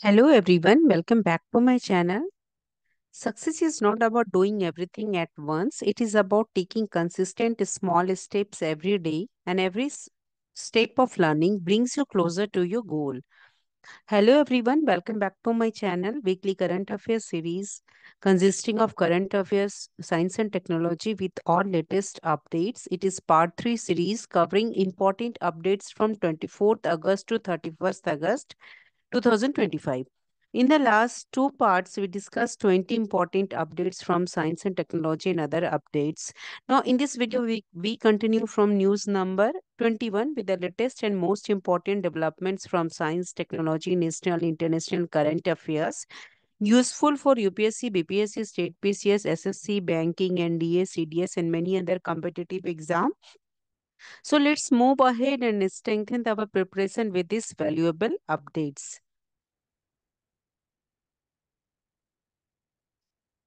Hello everyone, welcome back to my channel. Success is not about doing everything at once. It is about taking consistent small steps every day, and every step of learning brings you closer to your goal. Hello everyone, welcome back to my channel, weekly current affairs series consisting of current affairs, science and technology with all latest updates. It is part 3 series covering important updates from 24th August to 31st August 2025. In the last two parts, we discussed 20 important updates from science and technology and other updates. Now, in this video, we continue from news number 21 with the latest and most important developments from science, technology, national, international, current affairs. Useful for UPSC, BPSC, State PCS, SSC, Banking, NDA, CDS, and many other competitive exams. So let's move ahead and strengthen our preparation with these valuable updates.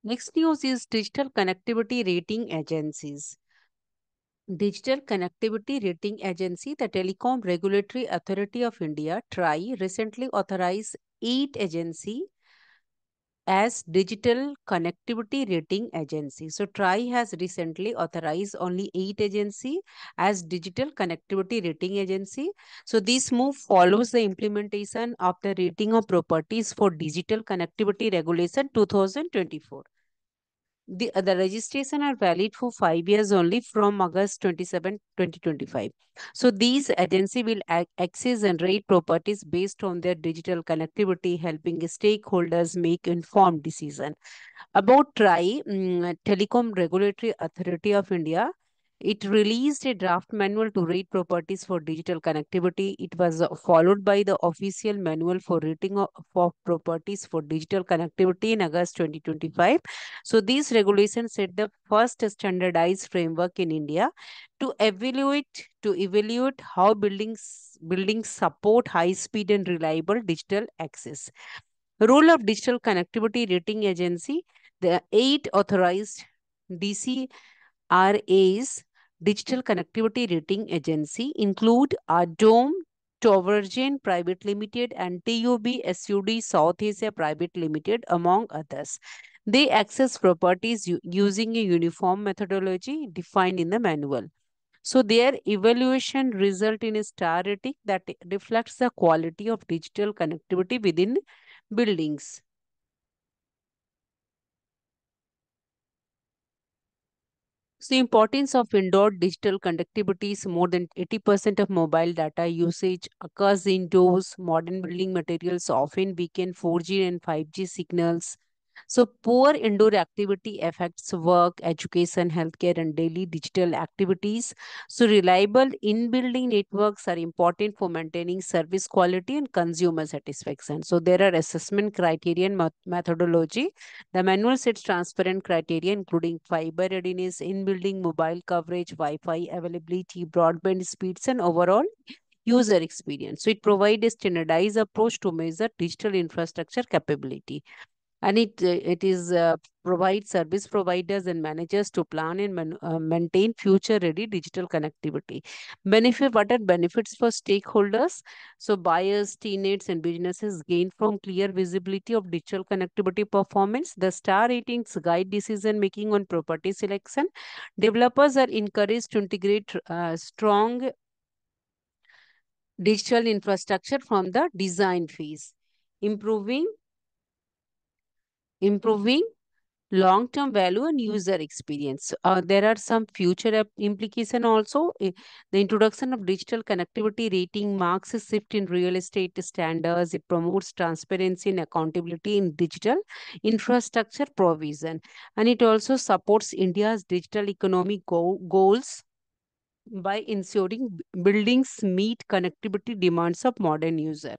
Next news is digital connectivity rating agencies. Digital Connectivity Rating Agency, the Telecom Regulatory Authority of India, TRAI, recently authorized 8 agency as Digital Connectivity Rating Agency. So TRAI has recently authorized only 8 agency as Digital Connectivity Rating Agency. So this move follows the implementation of the rating of properties for Digital Connectivity Regulation 2024. The registration are valid for 5 years only from August 27, 2025. So these agency will access and rate properties based on their digital connectivity, helping stakeholders make informed decision. About TRAI, Telecom Regulatory Authority of India, it released a draft manual to rate properties for digital connectivity. It was followed by the official manual for rating of properties for digital connectivity in August 2025. So these regulations set the first standardized framework in India to evaluate how buildings support high speed and reliable digital access. Role of Digital Connectivity Rating Agency. The 8 authorized DCRAs, Digital Connectivity Rating Agency, include ADOM, Towergen Private Limited, and TUB SUD South Asia Private Limited, among others. They access properties using a uniform methodology defined in the manual. So their evaluation result in a star rating that reflects the quality of digital connectivity within buildings. So, importance of indoor digital connectivity is more than 80% of mobile data usage occurs indoors. Modern building materials often weaken 4G and 5G signals. So, poor indoor activity affects work, education, healthcare, and daily digital activities. So, reliable in building networks are important for maintaining service quality and consumer satisfaction. So, there are assessment criteria and methodology. The manual sets transparent criteria, including fiber readiness, in building mobile coverage, Wi Fi availability, broadband speeds, and overall user experience. So, it provides a standardized approach to measure digital infrastructure capability, and it provides service providers and managers to plan and maintain future ready digital connectivity. What are benefits for stakeholders? So buyers, tenants, and businesses gain from clear visibility of digital connectivity performance. The star ratings guide decision making on property selection. Developers are encouraged to integrate strong digital infrastructure from the design phase, improving improving long-term value and user experience. There are some future implication also. The introduction of digital connectivity rating marks a shift in real estate standards. It promotes transparency and accountability in digital infrastructure provision, and it also supports India's digital economy goals by ensuring buildings meet connectivity demands of modern user.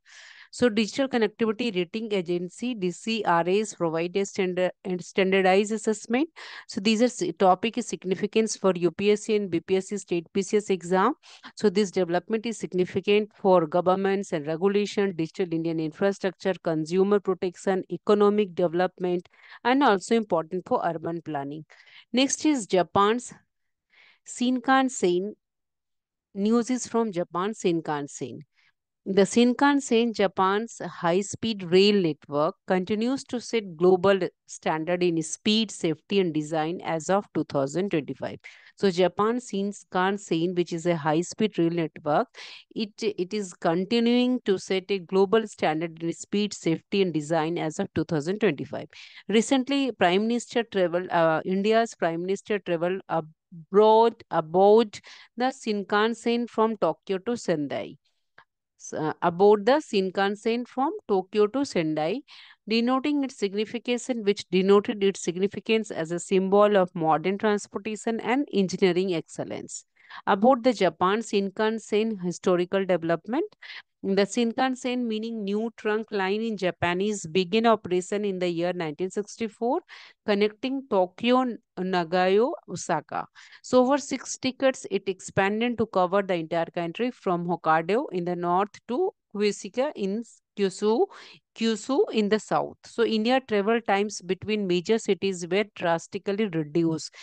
So, Digital Connectivity Rating Agency (DCRAs) provide a standardized assessment. So, these are topic is significance for UPSC and BPSC State PCS exam. So, this development is significant for governments and regulation, digital Indian infrastructure, consumer protection, economic development, and also important for urban planning. Next is Japan's Shinkansen. News is from Japan Shinkansen. The Shinkansen, Japan's high-speed rail network, continues to set global standard in speed, safety, and design as of 2025. So, Japan Shinkansen, which is a high-speed rail network, it is continuing to set a global standard in speed, safety, and design as of 2025. Recently, India's Prime Minister traveled abroad aboard the Shinkansen from Tokyo to Sendai aboard the Shinkansen from Tokyo to Sendai, which denoted its significance as a symbol of modern transportation and engineering excellence. About the Japan Shinkansen historical development, the Shinkansen, meaning new trunk line in Japanese, began operation in the year 1964, connecting Tokyo, Nagayo, Osaka. So, over 6 decades, it expanded to cover the entire country from Hokkaido in the north to Kyushu in the south. So, India travel times between major cities were drastically reduced.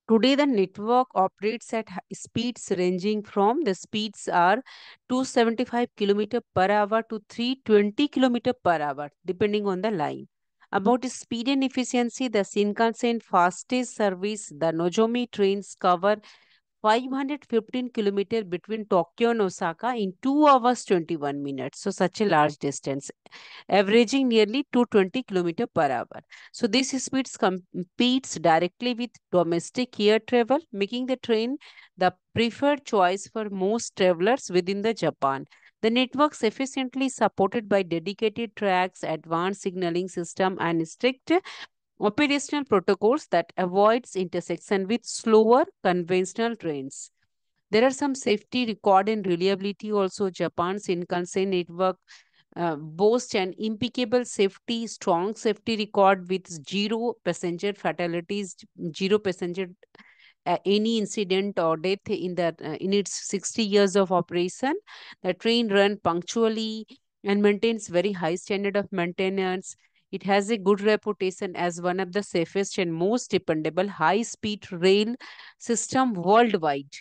Today, the network operates at speeds ranging from the speeds are 275 km per hour to 320 km per hour, depending on the line. About speed and efficiency, the Shinkansen fastest service, the Nozomi trains cover 515 km between Tokyo and Osaka in 2 hours 21 minutes. So, such a large distance, averaging nearly 220 km per hour. So, this speed competes directly with domestic air travel, making the train the preferred choice for most travelers within the Japan. The networks efficiently supported by dedicated tracks, advanced signaling system, and strict operational protocols that avoids intersection with slower conventional trains. There are some safety record and reliability also. Japan's Shinkansen network boasts an impeccable strong safety record with zero passenger fatalities, zero passenger any incident or death in its 60 years of operation. The train run punctually and maintains very high standard of maintenance. It has a good reputation as one of the safest and most dependable high speed rail system worldwide.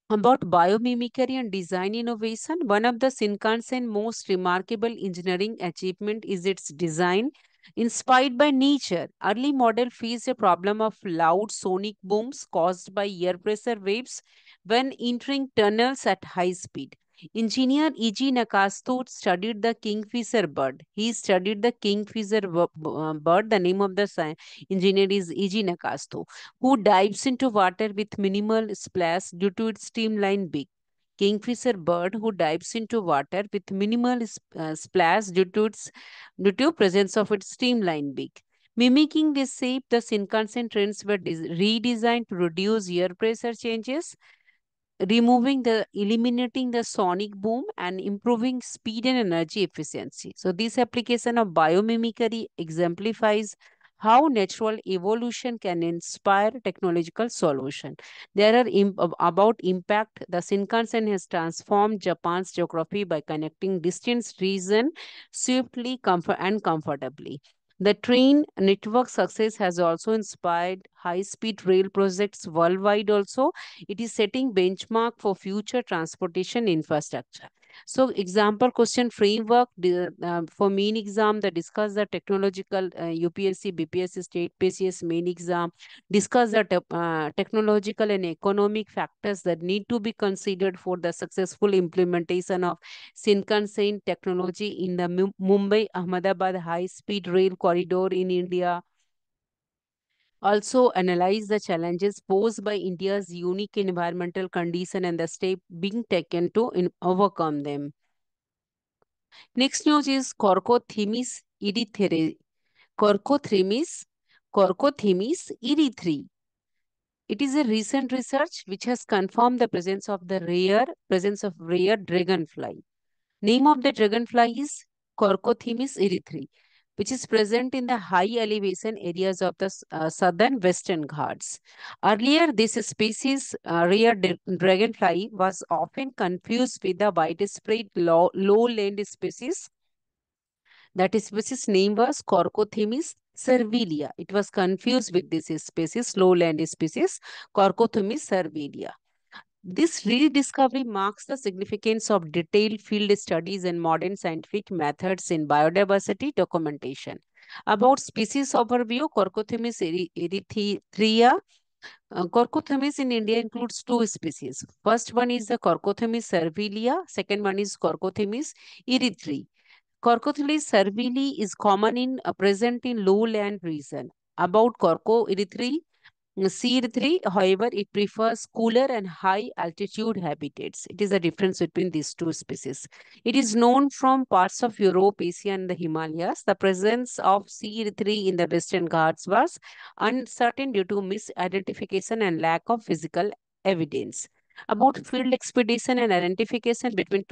About biomimicry and design innovation, one of the Shinkansen most remarkable engineering achievement is its design inspired by nature. Early model faced a problem of loud sonic booms caused by air pressure waves when entering tunnels at high speed. Engineer E.G. Nakasto studied the kingfisher bird. He studied the bird. The name of the engineer is E.G. Nakasto, who dives into water with minimal splash due to its streamlined beak. Kingfisher bird who dives into water with minimal splash due to presence of its streamlined beak. Mimicking this shape, the Shinkansen trains were redesigned to reduce air pressure changes, eliminating the sonic boom and improving speed and energy efficiency. So this application of biomimicry exemplifies how natural evolution can inspire technological solution. There are about impact. The Shinkansen has transformed Japan's geography by connecting distant regions swiftly and comfortably. The train network success has also inspired high-speed rail projects worldwide also. It is setting benchmark for future transportation infrastructure. So, example question framework for main exam that discuss the technological UPSC, BPSC, state PCS main exam, discuss the technological and economic factors that need to be considered for the successful implementation of Shinkansen technology in the Mumbai Ahmedabad high speed rail corridor in India. Also analyze the challenges posed by India's unique environmental condition and the step being taken to overcome them. Next news is Corcothemis, Corcothemis erythrae. It is a recent research which has confirmed the presence of rare dragonfly. Name of the dragonfly is Corcothemis erythrae, which is present in the high elevation areas of the southern Western Ghats. Earlier, this species, dragonfly, was often confused with the widespread lowland species. That species name was Corcothemis cervilia. It was confused with this species, lowland species, Corcothemis cervilia. This rediscovery marks the significance of detailed field studies and modern scientific methods in biodiversity documentation. About species overview, Corcothymis erythrea. Corcothymis in India includes two species. First one is the Corcothymis cervilia. Second one is Corcothymis erythrae. Corcothymis cervili is common in present in lowland region. About Corco erythrae, C3, however, it prefers cooler and high altitude habitats. It is a difference between these two species. It is known from parts of Europe, Asia, and the Himalayas. The presence of C3 in the Western Ghats was uncertain due to misidentification and lack of physical evidence. About field expedition and identification between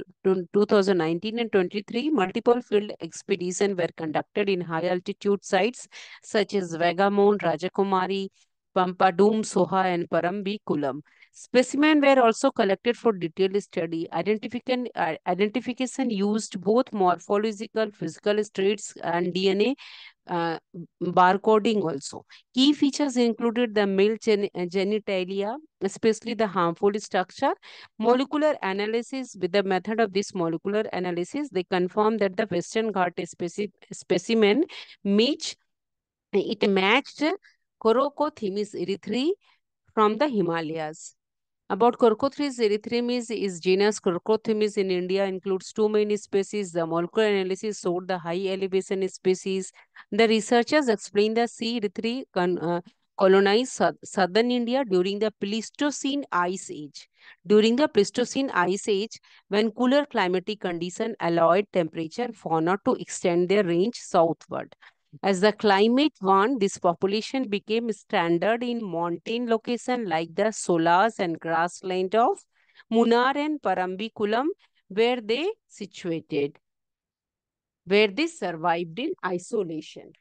2019 and 23, multiple field expeditions were conducted in high altitude sites such as Vagamon, Rajakumari, Pampadum, Soha, and Parambi-Kulam. Specimens were also collected for detailed study. Identification used both morphological, physical traits, and DNA uh, barcoding also. Key features included the male genitalia, especially the harmful structure. Molecular analysis, with the method of this molecular analysis, they confirmed that the Western Ghat specimen match it matched Corocothymis erythrae from the Himalayas. About Corcothymis erythraemis is genus Corcothymis in India includes two main species. The molecular analysis showed the high elevation species. The researchers explained the C. erythrae colonized southern India during the Pleistocene Ice Age. During the Pleistocene Ice Age, when cooler climatic conditions allowed temperature fauna to extend their range southward. As the climate warmed, this population became standard in mountain locations like the Solas and grassland of Munnar and Parambikulam, where they situated, where they survived in isolation.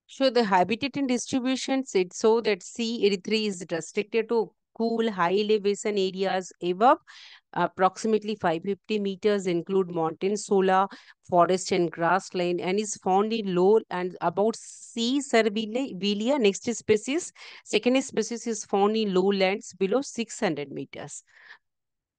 So the habitat and distribution said so that C. erythrae is restricted to cool, high elevation areas above approximately 550 meters, include mountain sola, forest and grassland, and is found in low and about C. cervilia. Next species, second species is found in lowlands below 600 meters.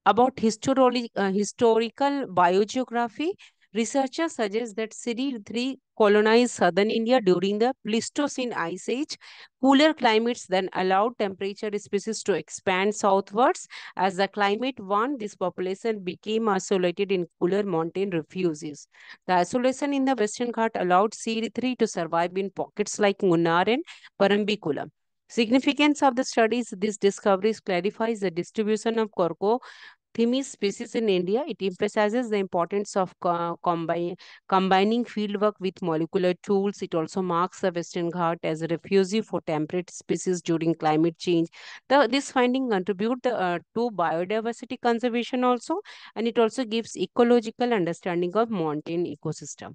About historical biogeography, researchers suggest that Siri 3 colonized southern India during the Pleistocene Ice Age. Cooler climates then allowed temperature species to expand southwards. As the climate warmed, this population became isolated in cooler mountain refuges. The isolation in the Western Ghat allowed Siri 3 to survive in pockets like Munnar and Parambikulam. Significance of the studies, this discoveries clarifies the distribution of Corco Thimis species in India. It emphasizes the importance of combining fieldwork with molecular tools. It also marks the Western Ghat as a refuge for temperate species during climate change. This finding contribute to biodiversity conservation also, and it also gives ecological understanding of mountain ecosystem.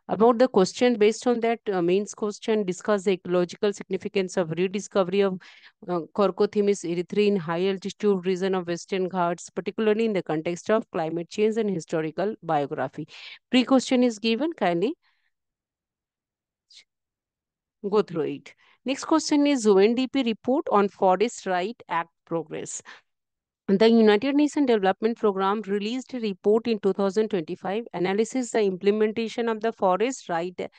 About the question, based on that mains question, discuss the ecological significance of rediscovery of Corcothymis erythrae in high altitude region of Western Ghats, particularly in the context of climate change and historical biography. Pre-question is given, kindly go through it. Next question is UNDP report on Forest Right Act progress. The United Nations Development Programme released a report in 2025 analyzes the implementation of the Forest Right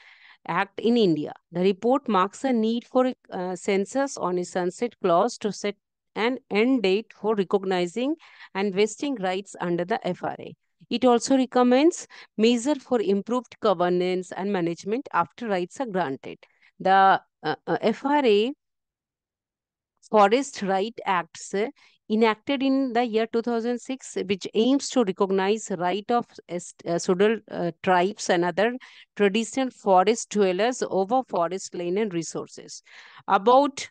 Act in India. The report marks a need for a census on a sunset clause to set an end date for recognizing and vesting rights under the FRA. It also recommends measures for improved governance and management after rights are granted. The FRA Forest Right Acts enacted in the year 2006, which aims to recognize right of Sudal tribes and other traditional forest dwellers over forest land and resources. About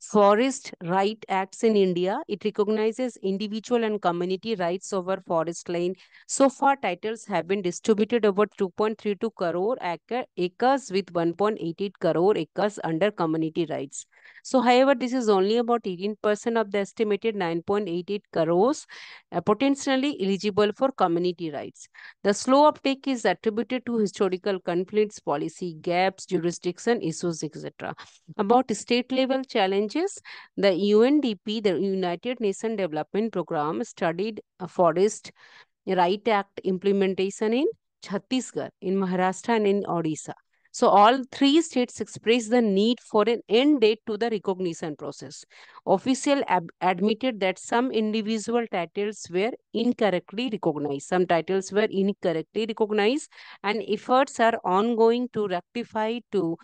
Forest Right Acts in India, it recognizes individual and community rights over forest land. So far, titles have been distributed over 2.32 crore acres with 1.88 crore acres under community rights. So, however, this is only about 18% of the estimated 9.88 crores potentially eligible for community rights. The slow uptake is attributed to historical conflicts, policy gaps, jurisdiction issues, etc. About state level challenges, challenges. The UNDP, the United Nations Development Program, studied forest right act implementation in Chhattisgarh, in Maharashtra, and in Odisha. So all three states expressed the need for an end date to the recognition process. Official admitted that some individual titles were incorrectly recognized. Some titles were incorrectly recognized, and efforts are ongoing to rectify to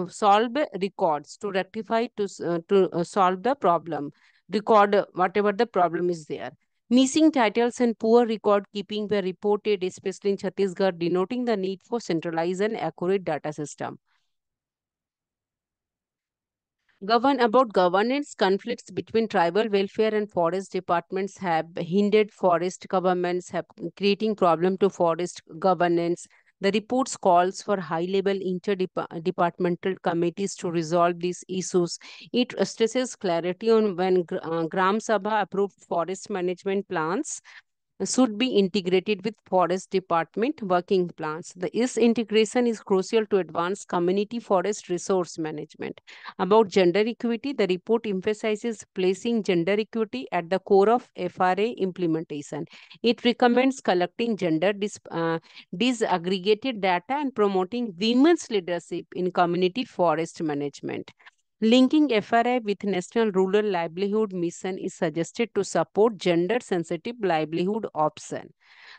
solve records, to rectify to solve the problem, record whatever the problem is there. Missing titles and poor record keeping were reported, especially in Chhattisgarh, denoting the need for centralized and accurate data system. About governance, conflicts between tribal welfare and forest departments have hindered forest governments, have creating problem to forest governance. The reports calls for high-level interdepartmental committees to resolve these issues. It stresses clarity on when Gram Sabha approved forest management plans should be integrated with forest department working plans. This integration is crucial to advance community forest resource management. About gender equity, the report emphasizes placing gender equity at the core of FRA implementation. It recommends collecting disaggregated data and promoting women's leadership in community forest management. Linking FRI with National Rural Livelihood Mission is suggested to support gender-sensitive livelihood option.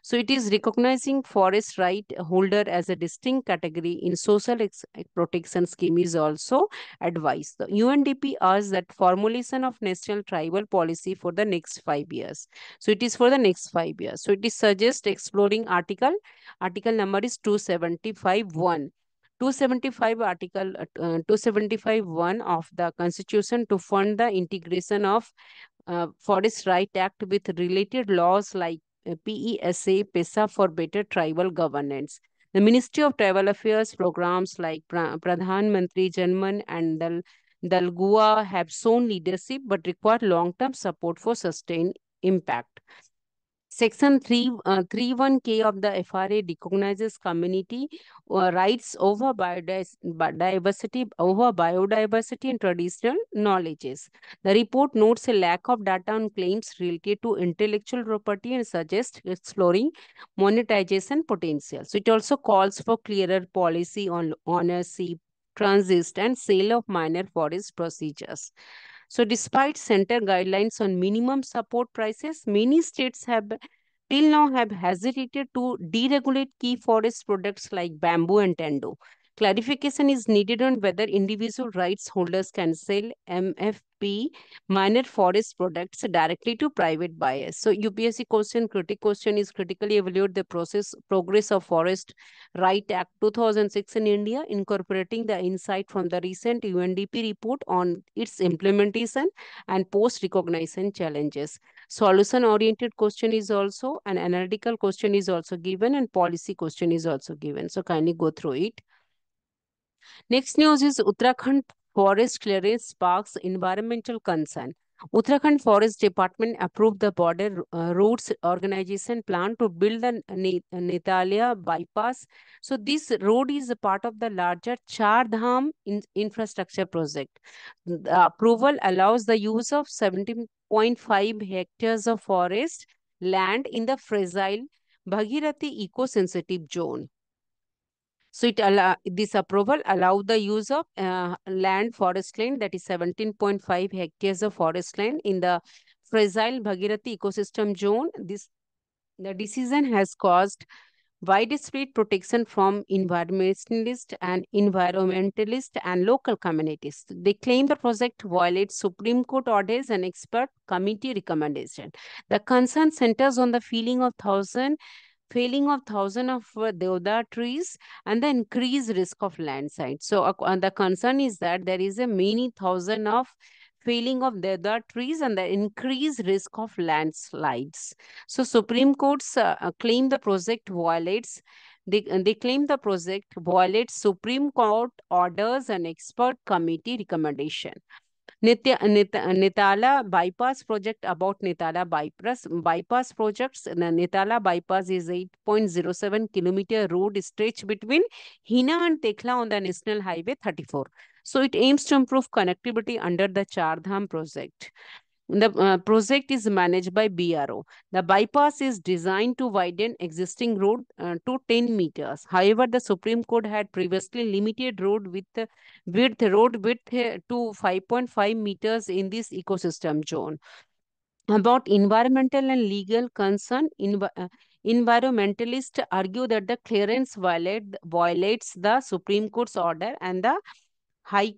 So it is recognizing forest right holder as a distinct category in social protection scheme is also advised. The UNDP urged that formulation of national tribal policy for the next 5 years. So it is for the next 5 years. So it is suggest exploring article number is 275(1). 275 article 275 1 of the constitution to fund the integration of forest right act with related laws like PESA for better tribal governance. The Ministry of Tribal Affairs programs like Pradhan Mantri Janman and Dalgua have shown leadership but require long-term support for sustained impact. Section 31K of the FRA recognizes community rights over biodiversity and traditional knowledges. The report notes a lack of data on claims related to intellectual property and suggests exploring monetization potential. So it also calls for clearer policy on ownership, transit, and sale of minor forest procedures. So, despite center guidelines on minimum support prices, many states have till now have hesitated to deregulate key forest products like bamboo and tendo. Clarification is needed on whether individual rights holders can sell MFP minor forest products directly to private buyers. So UPSC question is critically evaluate the progress of Forest Right Act 2006 in India, incorporating the insight from the recent UNDP report on its implementation and post-recognition challenges. Solution-oriented question is also, an analytical question is also given, and policy question is also given. So kindly go through it. Next news is Uttarakhand forest clearance sparks environmental concern. Uttarakhand Forest Department approved the border routes organization plan to build the Netalia bypass. So this road is a part of the larger Char Dham infrastructure project. The approval allows the use of 17.5 hectares of forest land in the fragile Bhagirathi eco-sensitive zone. So this approval allowed the use of land forest land, that is 17.5 hectares of forest land in the fragile Bhagirathi ecosystem zone. The decision has caused widespread protection from environmentalists and local communities. They claim the project violates Supreme Court orders and expert committee recommendation. The concern centers on the felling of thousands of deodar trees and the increased risk of landslide. So the concern is that there is a many thousand of felling of deodar trees and the increased risk of landslides. So Supreme Court's claim the project violates they claim the project violates Supreme Court orders and expert committee recommendation. Nitala bypass project. About Nitala bypass projects. Nitala bypass is 8.07 kilometer road stretch between Hina and Tekla on the National Highway 34. So it aims to improve connectivity under the Char Dham project. The project is managed by BRO. The bypass is designed to widen existing road to 10 meters. However, the Supreme Court had previously limited road width to 5.5 meters in this ecosystem zone. About environmental and legal concern, environmentalists argue that the clearance violates the Supreme Court's order and the High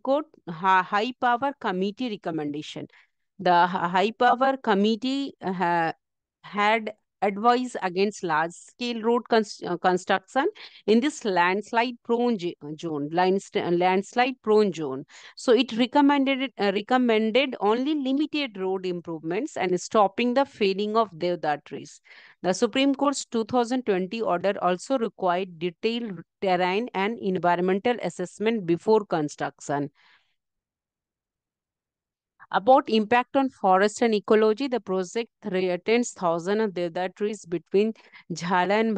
Power Committee recommendation. The High Power Committee had advised against large scale road construction in this landslide prone zone. So it recommended only limited road improvements and stopping the felling of deodar trees. The Supreme Court's 2020 order also required detailed terrain and environmental assessment before construction. About impact on forest and ecology, the project threatens thousands of deodar trees between Jhala and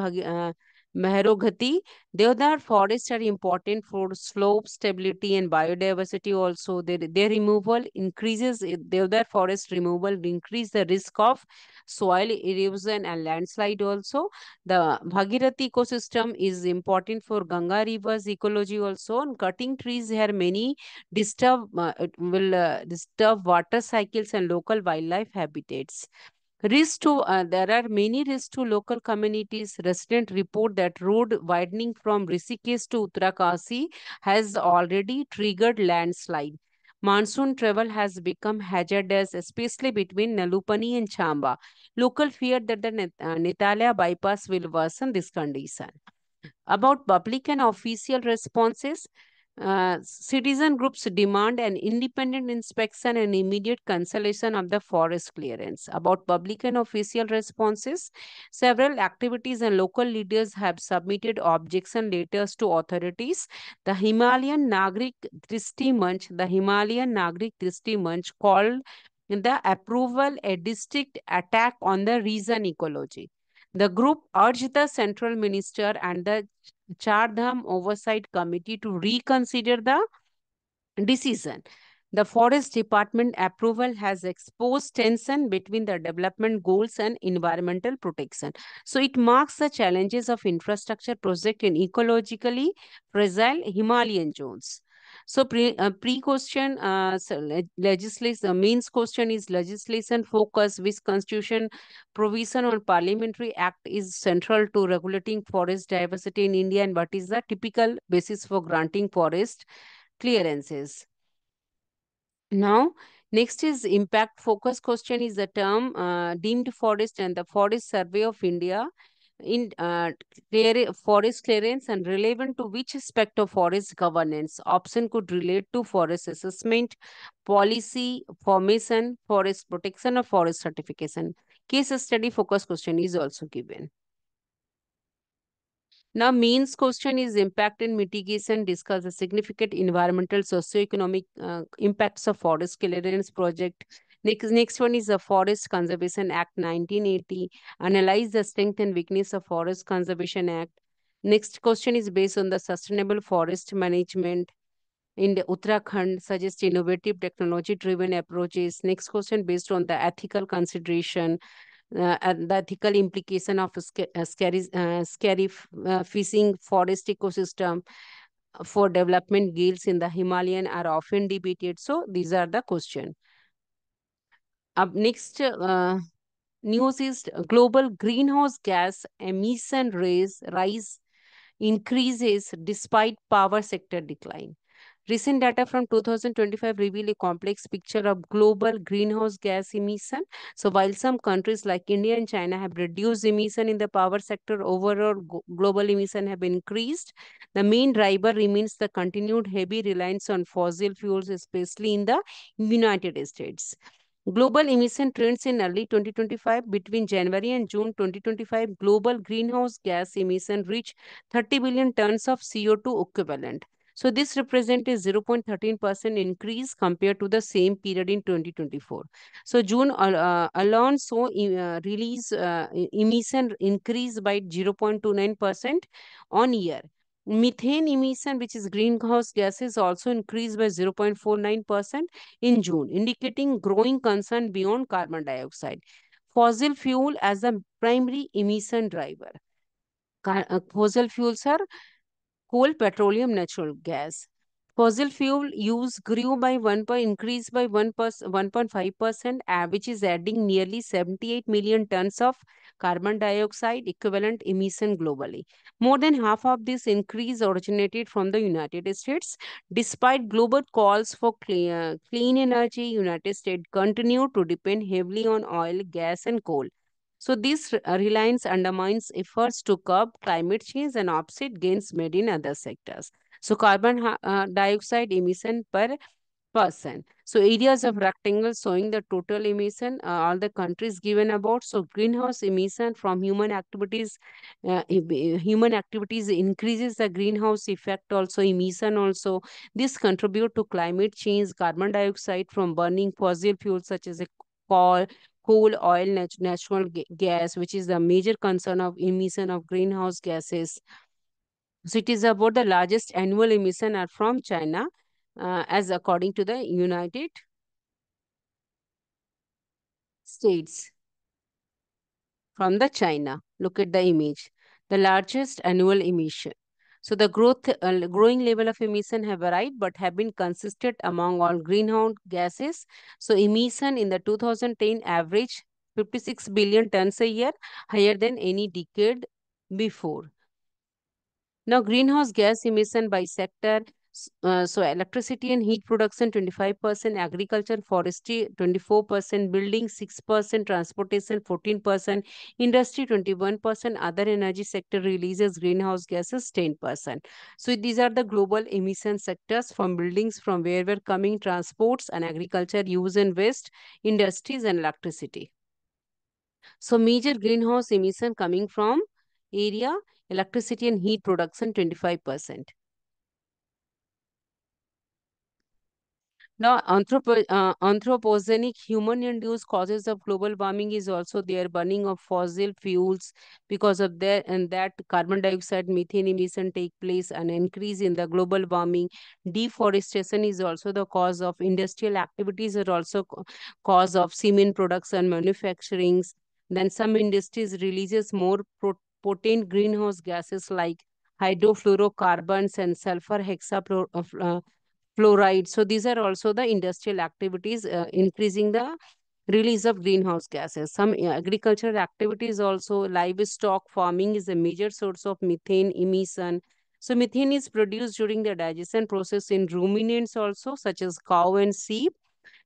Mehrogati. Deodar forests are important for slope stability and biodiversity also. Their removal increases, deodar forest removal increase the risk of soil erosion and landslide also. The Bhagirathi ecosystem is important for Ganga rivers ecology also, and cutting trees here many it will disturb water cycles and local wildlife habitats. There are many risks to local communities. Residents report that road widening from Rishikesh to Uttarakasi has already triggered landslide. Monsoon travel has become hazardous, especially between Nalupani and Chamba. Local fear that the Nitalia bypass will worsen this condition. About public and official responses, citizen groups demand an independent inspection and immediate cancellation of the forest clearance. About public and official responses, several activities and local leaders have submitted objection letters to authorities. The Himalayan Nagrik Dristi Manch called the approval a distinct attack on the region ecology. The group urged the central minister and the Char Dham Oversight Committee to reconsider the decision. The Forest Department approval has exposed tension between the development goals and environmental protection. So it marks the challenges of infrastructure project in ecologically fragile Himalayan zones. So pre-question, legislation, means question is legislation focus, which constitution provision on parliamentary act is central to regulating forest diversity in India, and what is the typical basis for granting forest clearances. Now, next is impact focus question is the term deemed forest and the Forest Survey of India in forest clearance and relevant to which aspect of forest governance. Option could relate to forest assessment, policy, formation, forest protection or forest certification. Case study focus question is also given. Now, means question is impact and mitigation, discuss the significant environmental socio-economic impacts of forest clearance project. Next one is the Forest Conservation Act 1980, analyze the strength and weakness of Forest Conservation Act. Next question is based on the sustainable forest management in the Uttarakhand, suggest innovative technology-driven approaches. Next question based on the ethical consideration, and the ethical implication of scary fishing forest ecosystem for development goals in the Himalayan are often debated. So these are the question. Up next news is global greenhouse gas emission rise increases despite power sector decline. Recent data from 2025 reveal a complex picture of global greenhouse gas emission. So while some countries like India and China have reduced emission in the power sector, overall global emission have increased. The main driver remains the continued heavy reliance on fossil fuels, especially in the United States. Global emission trends in early 2025. Between January and June 2025, global greenhouse gas emission reached 30 billion tons of CO2 equivalent. So this represents a 0.13% increase compared to the same period in 2024. So June alone saw release emission increase by 0.29% on year. Methane emission, which is greenhouse gases, also increased by 0.49% in June, indicating growing concern beyond carbon dioxide. Fossil fuel as a primary emission driver. Fossil fuels are coal, petroleum, natural gas. Fossil fuel use grew by increased by 1.5%, which is adding nearly 78 million tons of carbon dioxide equivalent emission globally. More than half of this increase originated from the United States. Despite global calls for clean energy, United States continue to depend heavily on oil, gas, and coal. So this reliance undermines efforts to curb climate change and offset gains made in other sectors. So carbon dioxide emission per person. So areas of rectangle showing the total emission, all the countries given about. So greenhouse emission from human activities increases the greenhouse effect also, emission also. This contribute to climate change. Carbon dioxide from burning fossil fuels such as a coal, oil, natural gas, which is the major concern of emission of greenhouse gases. So it is about the largest annual emission are from China, as according to the United States from the China. Look at the image. The largest annual emission. So the growing level of emission have varied but have been consistent among all greenhouse gases. So emission in the 2010 average 56 billion tons a year, higher than any decade before. Now, greenhouse gas emission by sector. So, electricity and heat production 25%, agriculture, forestry 24%, building 6%, transportation 14%, industry 21%, other energy sector releases greenhouse gases 10%. So, these are the global emission sectors from buildings, from where we're coming, transports and agriculture, use and waste, industries and electricity. So major greenhouse emission coming from area, electricity and heat production 25%. Now, anthropogenic human-induced causes of global warming is also there. Burning of fossil fuels, because of that, and that carbon dioxide, methane emission take place, an increase in the global warming. Deforestation is also the cause of industrial activities, are also cause of cement production, manufacturing. Then some industries releases more potent greenhouse gases like hydrofluorocarbons and sulfur hexafluoride. Fluoride. So these are also the industrial activities increasing the release of greenhouse gases. Some agricultural activities also, livestock farming is a major source of methane emission. So methane is produced during the digestion process in ruminants also, such as cow and sheep.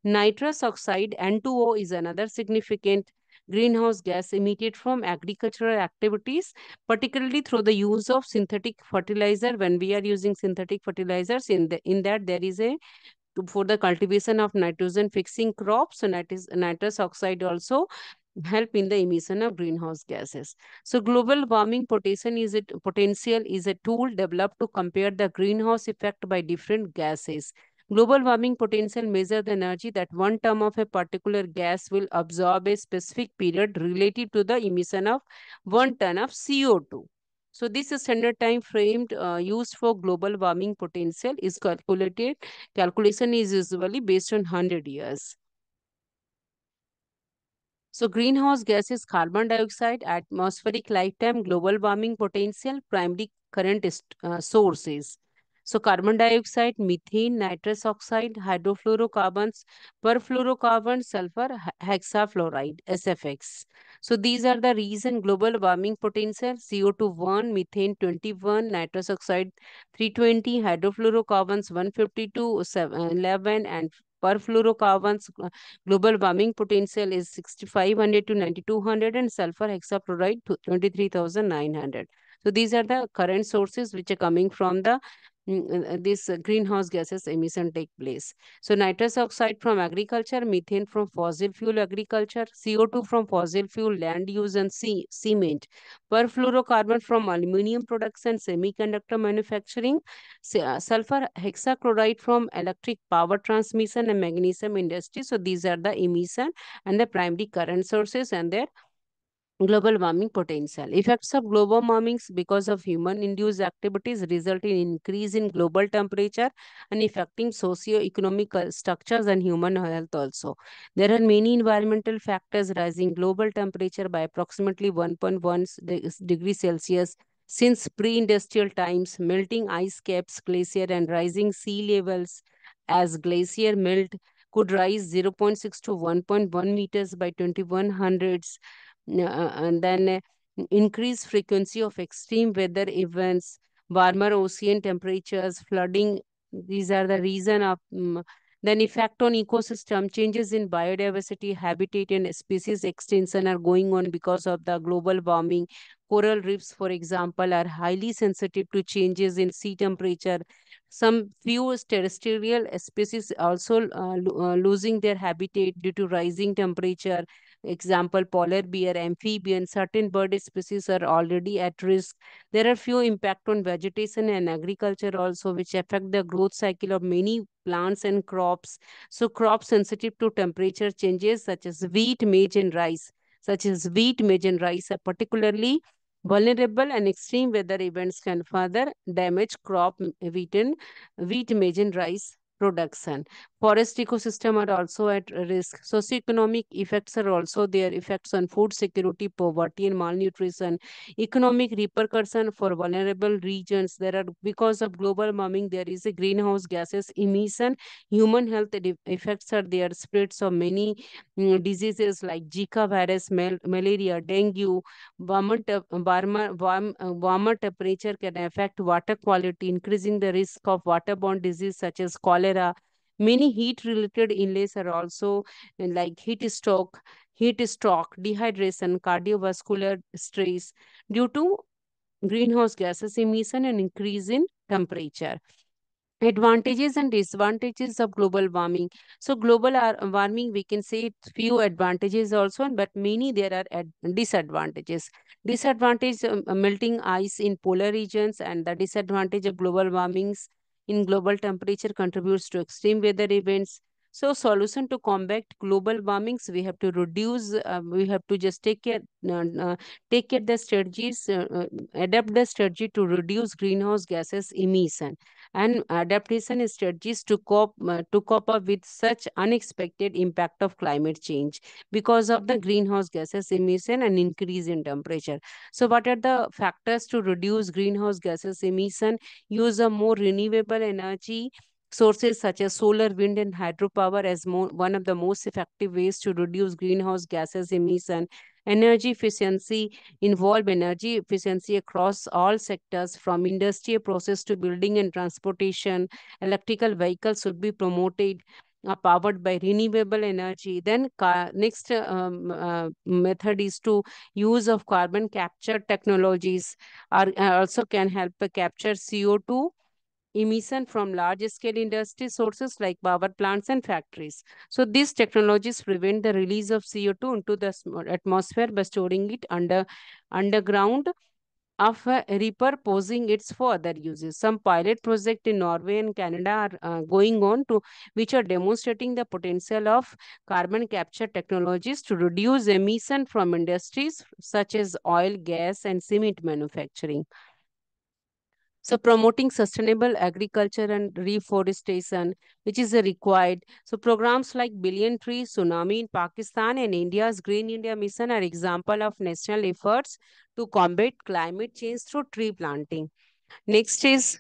Nitrous oxide, N2O, is another significant greenhouse gas emitted from agricultural activities, particularly through the use of synthetic fertilizer. When we are using synthetic fertilizers, in that there is a for the cultivation of nitrogen fixing crops. So nitrous oxide also help in the emission of greenhouse gases. So global warming potential is a tool developed to compare the greenhouse effect by different gases. Global warming potential measures the energy that one ton of a particular gas will absorb a specific period relative to the emission of 1 ton of CO2. So this standard time frame used for global warming potential is calculated. Calculation is usually based on 100 years. So greenhouse gases, carbon dioxide, atmospheric lifetime, global warming potential, primary current sources. So carbon dioxide, methane, nitrous oxide, hydrofluorocarbons, perfluorocarbon, sulfur, hexafluoride, SFX. So these are the reason global warming potential: CO2 1, methane 21, nitrous oxide 320, hydrofluorocarbons 152, 11, and perfluorocarbons global warming potential is 6500 to 9200, and sulfur hexafluoride to 23,900. So these are the current sources which are coming from the this greenhouse gases emission take place. So nitrous oxide from agriculture, methane from fossil fuel agriculture, CO2 from fossil fuel land use and cement, perfluorocarbon from aluminium production, semiconductor manufacturing, sulfur hexachloride from electric power transmission and magnesium industry. So these are the emission and the primary current sources and their global warming potential. Effects of global warming because of human induced activities result in increase in global temperature and affecting socio-economic structures and human health also. There are many environmental factors rising global temperature by approximately 1.1 degrees Celsius since pre-industrial times, melting ice caps, glacier and rising sea levels as glacier melt could rise zero point 0.6 to 1.1 meters by 2100s, and then increased frequency of extreme weather events, warmer ocean temperatures, flooding. These are the reason of then effect on ecosystem, changes in biodiversity, habitat and species extinction are going on because of the global warming. Coral reefs, for example, are highly sensitive to changes in sea temperature. Some few terrestrial species also losing their habitat due to rising temperature. Example, polar bear, amphibian, certain bird species are already at risk. There are few impact on vegetation and agriculture also, which affect the growth cycle of many plants and crops. So crops sensitive to temperature changes such as wheat, maize and rice are particularly vulnerable, and extreme weather events can further damage wheat, maize and rice production. Forest ecosystem are also at risk. Socioeconomic effects are also there. Effects on food security, poverty, and malnutrition. Economic repercussion for vulnerable regions. There are because of global warming, there is a greenhouse gases emission. Human health effects are there. Spreads of many diseases like Zika virus, malaria, dengue. Warmer temperature can affect water quality, increasing the risk of waterborne disease such as cholera. Many heat related illnesses are also like heat stroke, dehydration, cardiovascular stress due to greenhouse gases emission and increase in temperature. Advantages and disadvantages of global warming. So global warming, we can say few advantages also, but many there are disadvantages. Disadvantage, melting ice in polar regions, and the disadvantage of global warmings in global temperature contributes to extreme weather events. So solution to combat global warmings, we have to reduce, we have to just take care the strategies, adapt the strategy to reduce greenhouse gases emission and adaptation strategies to cope up with such unexpected impact of climate change because of the greenhouse gases emission and increase in temperature. So what are the factors to reduce greenhouse gases emission? Use of more renewable energy sources such as solar, wind and hydropower as one of the most effective ways to reduce greenhouse gases emission. Energy efficiency, involve energy efficiency across all sectors from industrial process to building and transportation. Electrical vehicles should be promoted, powered by renewable energy. Then next method is to use of carbon capture technologies also can help capture CO2 emission from large scale industry sources like power plants and factories. So these technologies prevent the release of CO2 into the atmosphere by storing it underground of repurposing it for other uses. Some pilot projects in Norway and Canada are going on to which are demonstrating the potential of carbon capture technologies to reduce emission from industries such as oil, gas, and cement manufacturing. So promoting sustainable agriculture and reforestation, which is required. So programs like Billion Tree, Tsunami in Pakistan and India's Green India Mission are example of national efforts to combat climate change through tree planting. Next is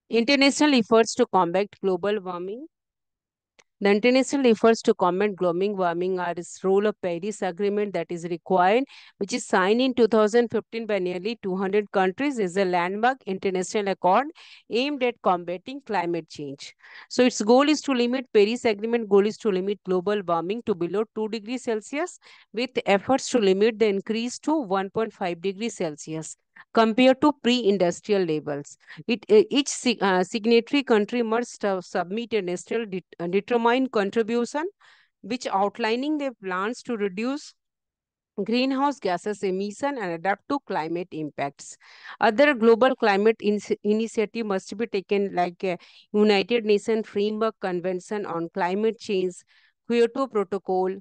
international efforts to combat global warming. The international efforts to combat global warming are its role of Paris Agreement that is required, which is signed in 2015 by nearly 200 countries, is a landmark international accord aimed at combating climate change. So its goal is to limit Paris Agreement goal is to limit global warming to below 2 degrees Celsius with efforts to limit the increase to 1.5 degrees Celsius. compared to pre-industrial levels. Each signatory country must submit a national determined contribution which outlining their plans to reduce greenhouse gases emission and adapt to climate impacts. Other global climate initiative must be taken like United Nations Framework Convention on Climate Change, Kyoto Protocol,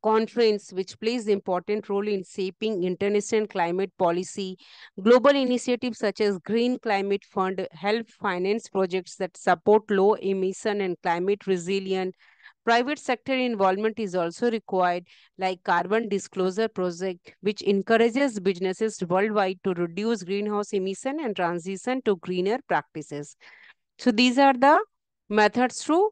conference which plays important role in shaping international climate policy. Global initiatives such as Green Climate Fund help finance projects that support low emission and climate resilient. Private sector involvement is also required, like Carbon Disclosure Project, which encourages businesses worldwide to reduce greenhouse emission and transition to greener practices. So these are the methods to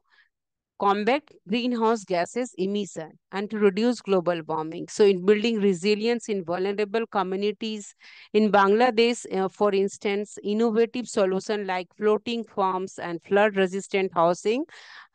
combat greenhouse gases emission and to reduce global warming. So, in building resilience in vulnerable communities in Bangladesh, for instance, innovative solutions like floating farms and flood-resistant housing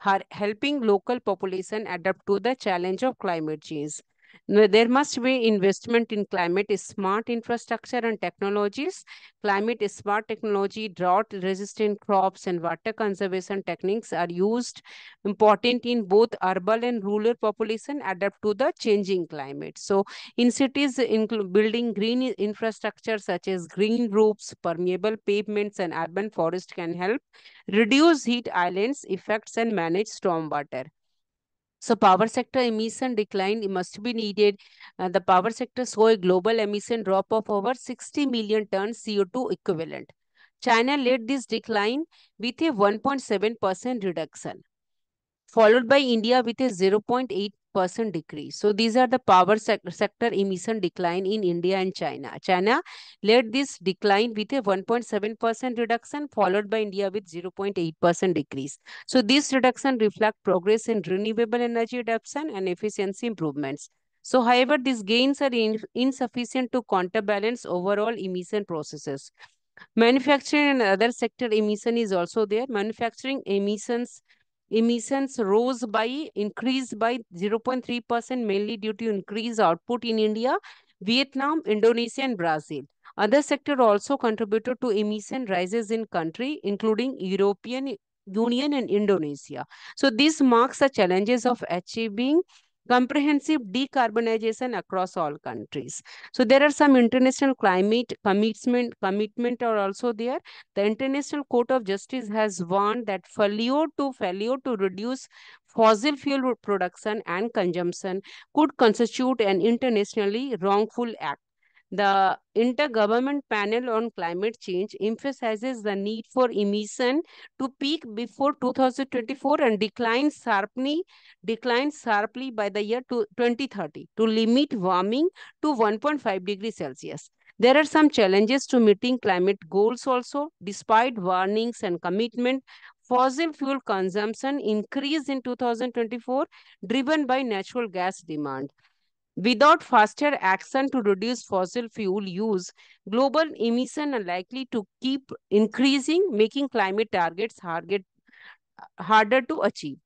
are helping local population adapt to the challenge of climate change. Now, there must be investment in climate smart infrastructure and technologies. Climate smart technology, drought resistant crops, and water conservation techniques are used important in both urban and rural population adapt to the changing climate. So in cities, building green infrastructure such as green roofs, permeable pavements, and urban forest can help reduce heat islands effects and manage stormwater. So power sector emission decline must be needed. The power sector saw a global emission drop of over 60 million tons CO2 equivalent. China led this decline with a 1.7% reduction, followed by India with a 0.8% decrease. So these are the power sector emission decline in India and China. China led this decline with a 1.7% reduction, followed by India with 0.8% decrease. So this reduction reflect progress in renewable energy adoption and efficiency improvements. So, however, these gains are insufficient to counterbalance overall emission processes. Manufacturing and other sector emission is also there. Manufacturing emissions rose by increased by 0.3% mainly due to increased output in India, Vietnam, Indonesia, and Brazil. Other sector also contributed to emission rises in country, including European Union and Indonesia. So this marks the challenges of achieving comprehensive decarbonization across all countries. So there are some international climate commitment are also there. The International Court of Justice has warned that failure to reduce fossil fuel production and consumption could constitute an internationally wrongful act. The Intergovernment Panel on Climate Change emphasizes the need for emission to peak before 2024 and decline sharply by the year 2030 to limit warming to 1.5 degrees Celsius. There are some challenges to meeting climate goals also. Despite warnings and commitment, fossil fuel consumption increased in 2024, driven by natural gas demand. Without faster action to reduce fossil fuel use, global emissions are likely to keep increasing, making climate targets harder to achieve.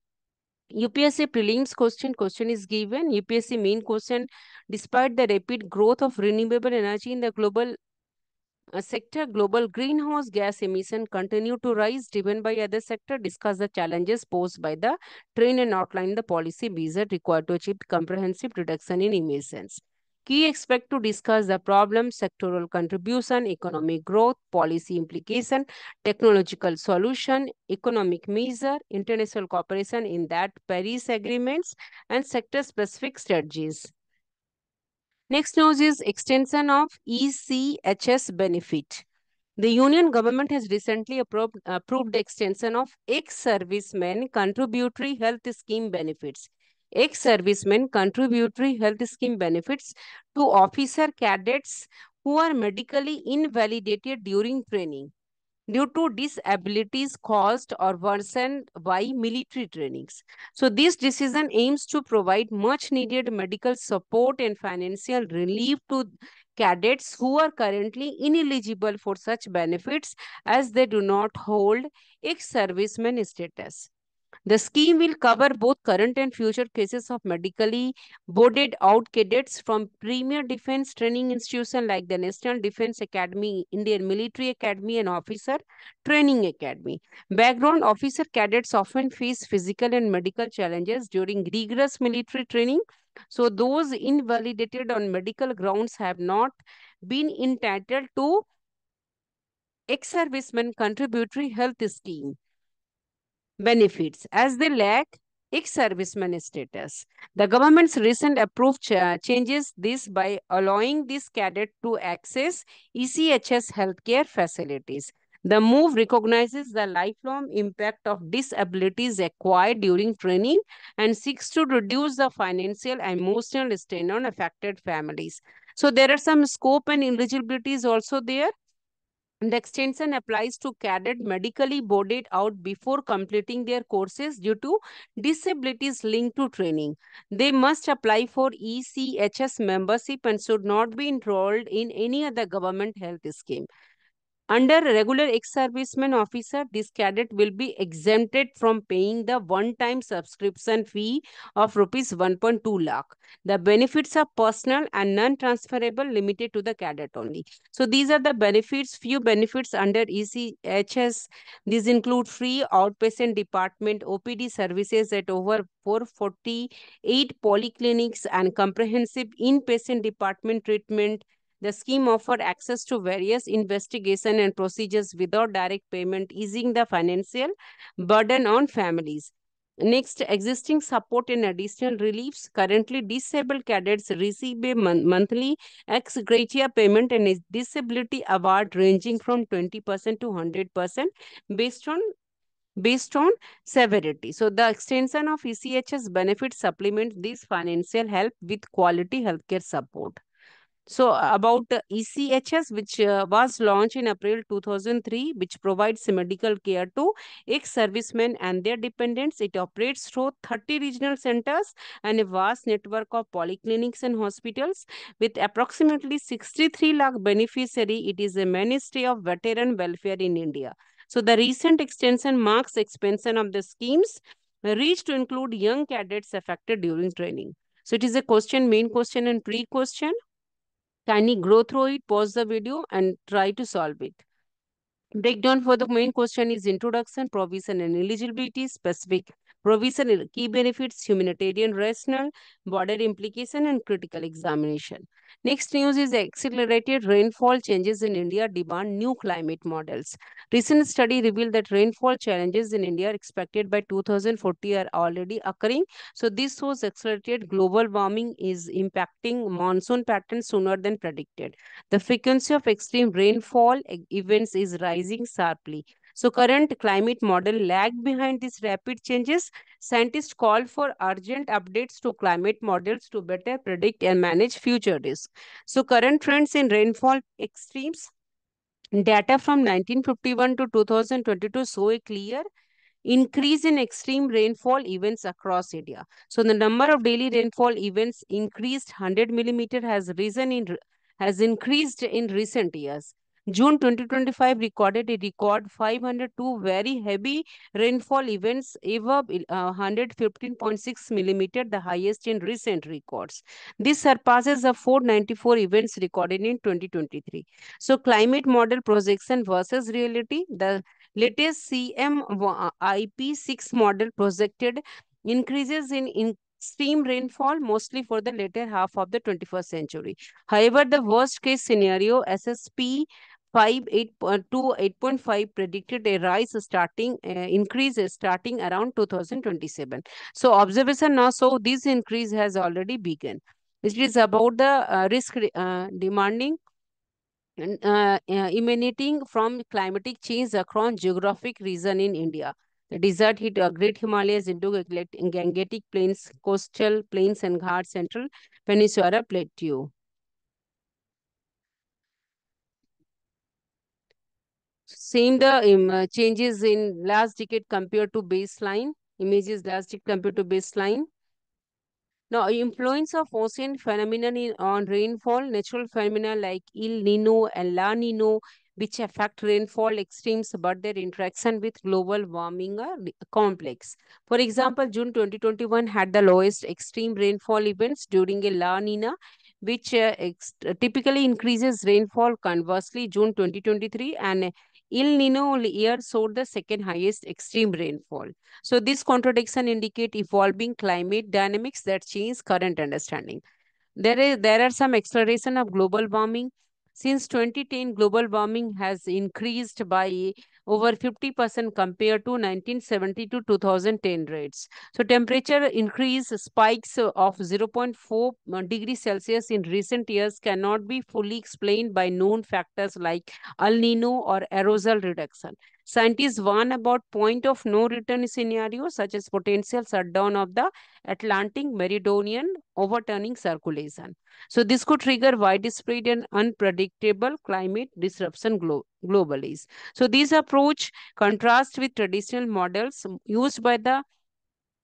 UPSC prelims question is given. UPSC main question: despite the rapid growth of renewable energy in the global sector, global greenhouse gas emission continue to rise, driven by other sector. Discuss the challenges posed by the trend and outline the policy measure required to achieve comprehensive reduction in emissions. Key expect to discuss the problem, sectoral contribution, economic growth, policy implication, technological solution, economic measure, international cooperation in that Paris agreements, and sector-specific strategies. Next news is extension of ECHS benefit. The Union government has recently approved the extension of ex-servicemen contributory health scheme benefits. Ex-servicemen contributory health scheme benefits to officer cadets who are medically invalidated during training due to disabilities caused or worsened by military trainings. So this decision aims to provide much needed medical support and financial relief to cadets who are currently ineligible for such benefits as they do not hold ex-serviceman status. The scheme will cover both current and future cases of medically boarded out cadets from premier defense training institutions like the National Defense Academy, Indian Military Academy, and Officer Training Academy. Background officer cadets often face physical and medical challenges during rigorous military training. So, those invalidated on medical grounds have not been entitled to ex servicemen contributory health scheme benefits as they lack ex-serviceman status. The government's recent approved changes this by allowing this cadet to access ECHS healthcare facilities. The move recognizes the lifelong impact of disabilities acquired during training and seeks to reduce the financial and emotional strain on affected families. So there are some scope and eligibilities also there. The extension applies to cadets medically boarded out before completing their courses due to disabilities linked to training. They must apply for ECHS membership and should not be enrolled in any other government health scheme. Under regular ex-serviceman officer, this cadet will be exempted from paying the one-time subscription fee of rupees 1.2 lakh. The benefits are personal and non-transferable, limited to the cadet only. So these are the benefits, few benefits under ECHS. These include free outpatient department OPD services at over 448 polyclinics and comprehensive inpatient department treatment. The scheme offered access to various investigation and procedures without direct payment, easing the financial burden on families. Next, existing support and additional reliefs. Currently, disabled cadets receive a monthly ex gratia payment and a disability award ranging from 20% to 100% based on based on severity. So the extension of ECHS benefits supplement this financial help with quality healthcare support. So about the ECHS, which was launched in April 2003, which provides medical care to ex-servicemen and their dependents. It operates through 30 regional centers and a vast network of polyclinics and hospitals. With approximately 63 lakh beneficiary, it is a mainstay of veteran welfare in India. So the recent extension marks expansion of the schemes reach to include young cadets affected during training. So it is a question, main question and pre-question. Kindly go through it, pause the video and try to solve it. Breakdown for the main question is introduction, provision and eligibility, specific provision, key benefits, humanitarian rationale, border implication and critical examination. Next news is accelerated rainfall changes in India demand new climate models. Recent study revealed that rainfall challenges in India expected by 2040 are already occurring. So this shows accelerated global warming is impacting monsoon patterns sooner than predicted. The frequency of extreme rainfall events is rising sharply. So current climate model lag behind these rapid changes. Scientists call for urgent updates to climate models to better predict and manage future risks. So current trends in rainfall extremes. Data from 1951 to 2022 show a clear increase in extreme rainfall events across India. So the number of daily rainfall events increased 100 millimeter has increased in recent years. June 2025 recorded a record 502 very heavy rainfall events above 115.6 millimeter, the highest in recent records. This surpasses the 494 events recorded in 2023. So climate model projection versus reality. The latest CMIP6 model projected increases in extreme rainfall mostly for the later half of the 21st century. However, the worst case scenario SSP 8.5 predicted a increase starting around 2027. So observation now so this increase has already begun. It is about the risk demanding and emanating from climatic change across geographic region in India. The desert heat, Great Himalayas, Gangetic Plains, coastal plains and Ghats, Central Peninsula Plateau. Same the changes in last decade compared to baseline. Images last decade compared to baseline. Now, influence of ocean phenomenon on rainfall, natural phenomena like El Nino and La Nino which affect rainfall extremes, but their interaction with global warming are complex. For example, June 2021 had the lowest extreme rainfall events during a La Nina, which typically increases rainfall. Conversely, June 2023 and El Nino year saw the second highest extreme rainfall. So this contradiction indicate evolving climate dynamics that change current understanding. There are some acceleration of global warming. Since 2010, global warming has increased by over 50% compared to 1970 to 2010 rates. So temperature increase spikes of zero point 0.4 degrees Celsius in recent years cannot be fully explained by known factors like El Nino or aerosol reduction. Scientists warn about point of no return scenarios such as potential shutdown of the Atlantic Meridional overturning circulation. So this could trigger widespread and unpredictable climate disruption globally. So this approach contrasts with traditional models used by the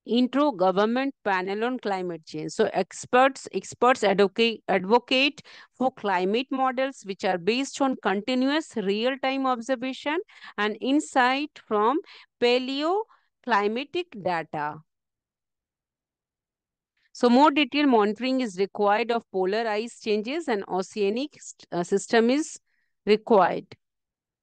Intergovernment Panel on Climate Change. So experts advocate for climate models which are based on continuous real-time observation and insight from paleoclimatic data. So more detailed monitoring is required of polar ice changes and oceanic system is required.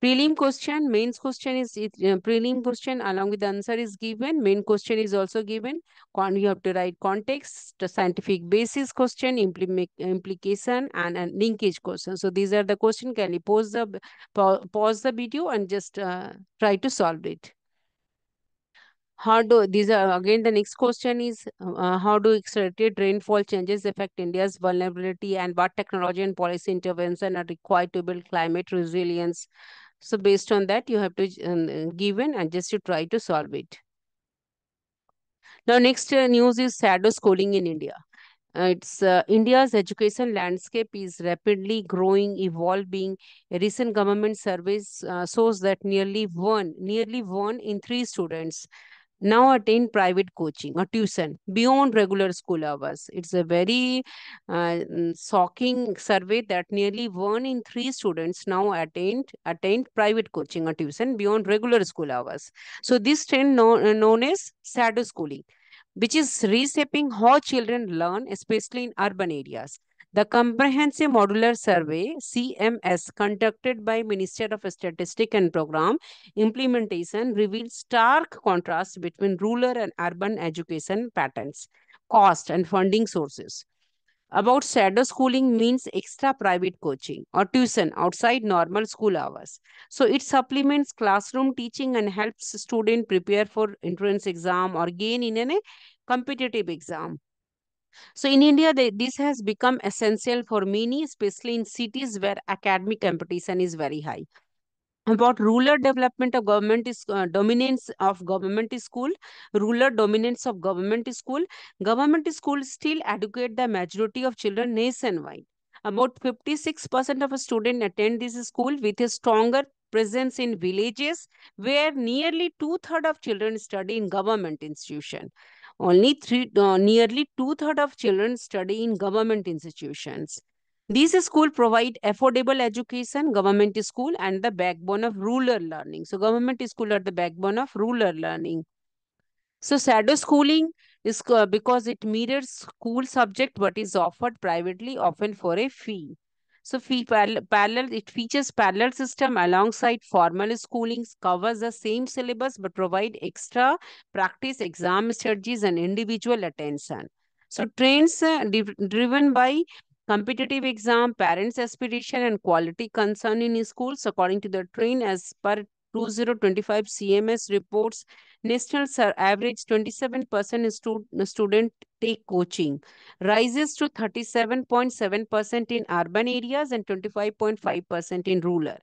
Prelim question, mains question is prelim question along with the answer is given. Main question is also given. You have to write context, the scientific basis question, implication, and linkage question. So these are the question. Can you pause the video and just try to solve it? How do these are again the next question is how do accelerated rainfall changes affect India's vulnerability and what technology and policy intervention are required to build climate resilience? So based on that, you have to given and just you try to solve it. Now next news is shadow schooling in India. It's India's education landscape is rapidly growing, evolving. A recent government surveys shows that nearly one in three students now attend private coaching or tuition beyond regular school hours. It's a very shocking survey that nearly one in three students now attend private coaching or tuition beyond regular school hours. So this trend known as shadow schooling, which is reshaping how children learn, especially in urban areas. The Comprehensive Modular Survey (CMS) conducted by Minister of Statistics and Program Implementation reveals stark contrast between rural and urban education patterns, cost and funding sources. About shadow schooling means extra private coaching or tuition outside normal school hours. So it supplements classroom teaching and helps student prepare for entrance exam or gain in a competitive exam. So in India, this has become essential for many, especially in cities where academic competition is very high. About rural development of government is dominance of government school, rural dominance of government school still educate the majority of children nationwide. About 56% of students attend this school with a stronger presence in villages where nearly two-thirds of children study in government institution. Only nearly two-thirds of children study in government institutions. These schools provide affordable education, government school, and the backbone of rural learning. So, government school are the backbone of rural learning. So, shadow schooling is because it mirrors school subject but is offered privately, often for a fee. So, it features parallel system alongside formal schooling, covers the same syllabus but provide extra practice, exam strategies, and individual attention. So, trends driven by competitive exam, parents' aspiration, and quality concern in schools, according to the trend as per 2025 CMS reports, national average 27% student take coaching, rises to 37.7% in urban areas and 25.5% in rural.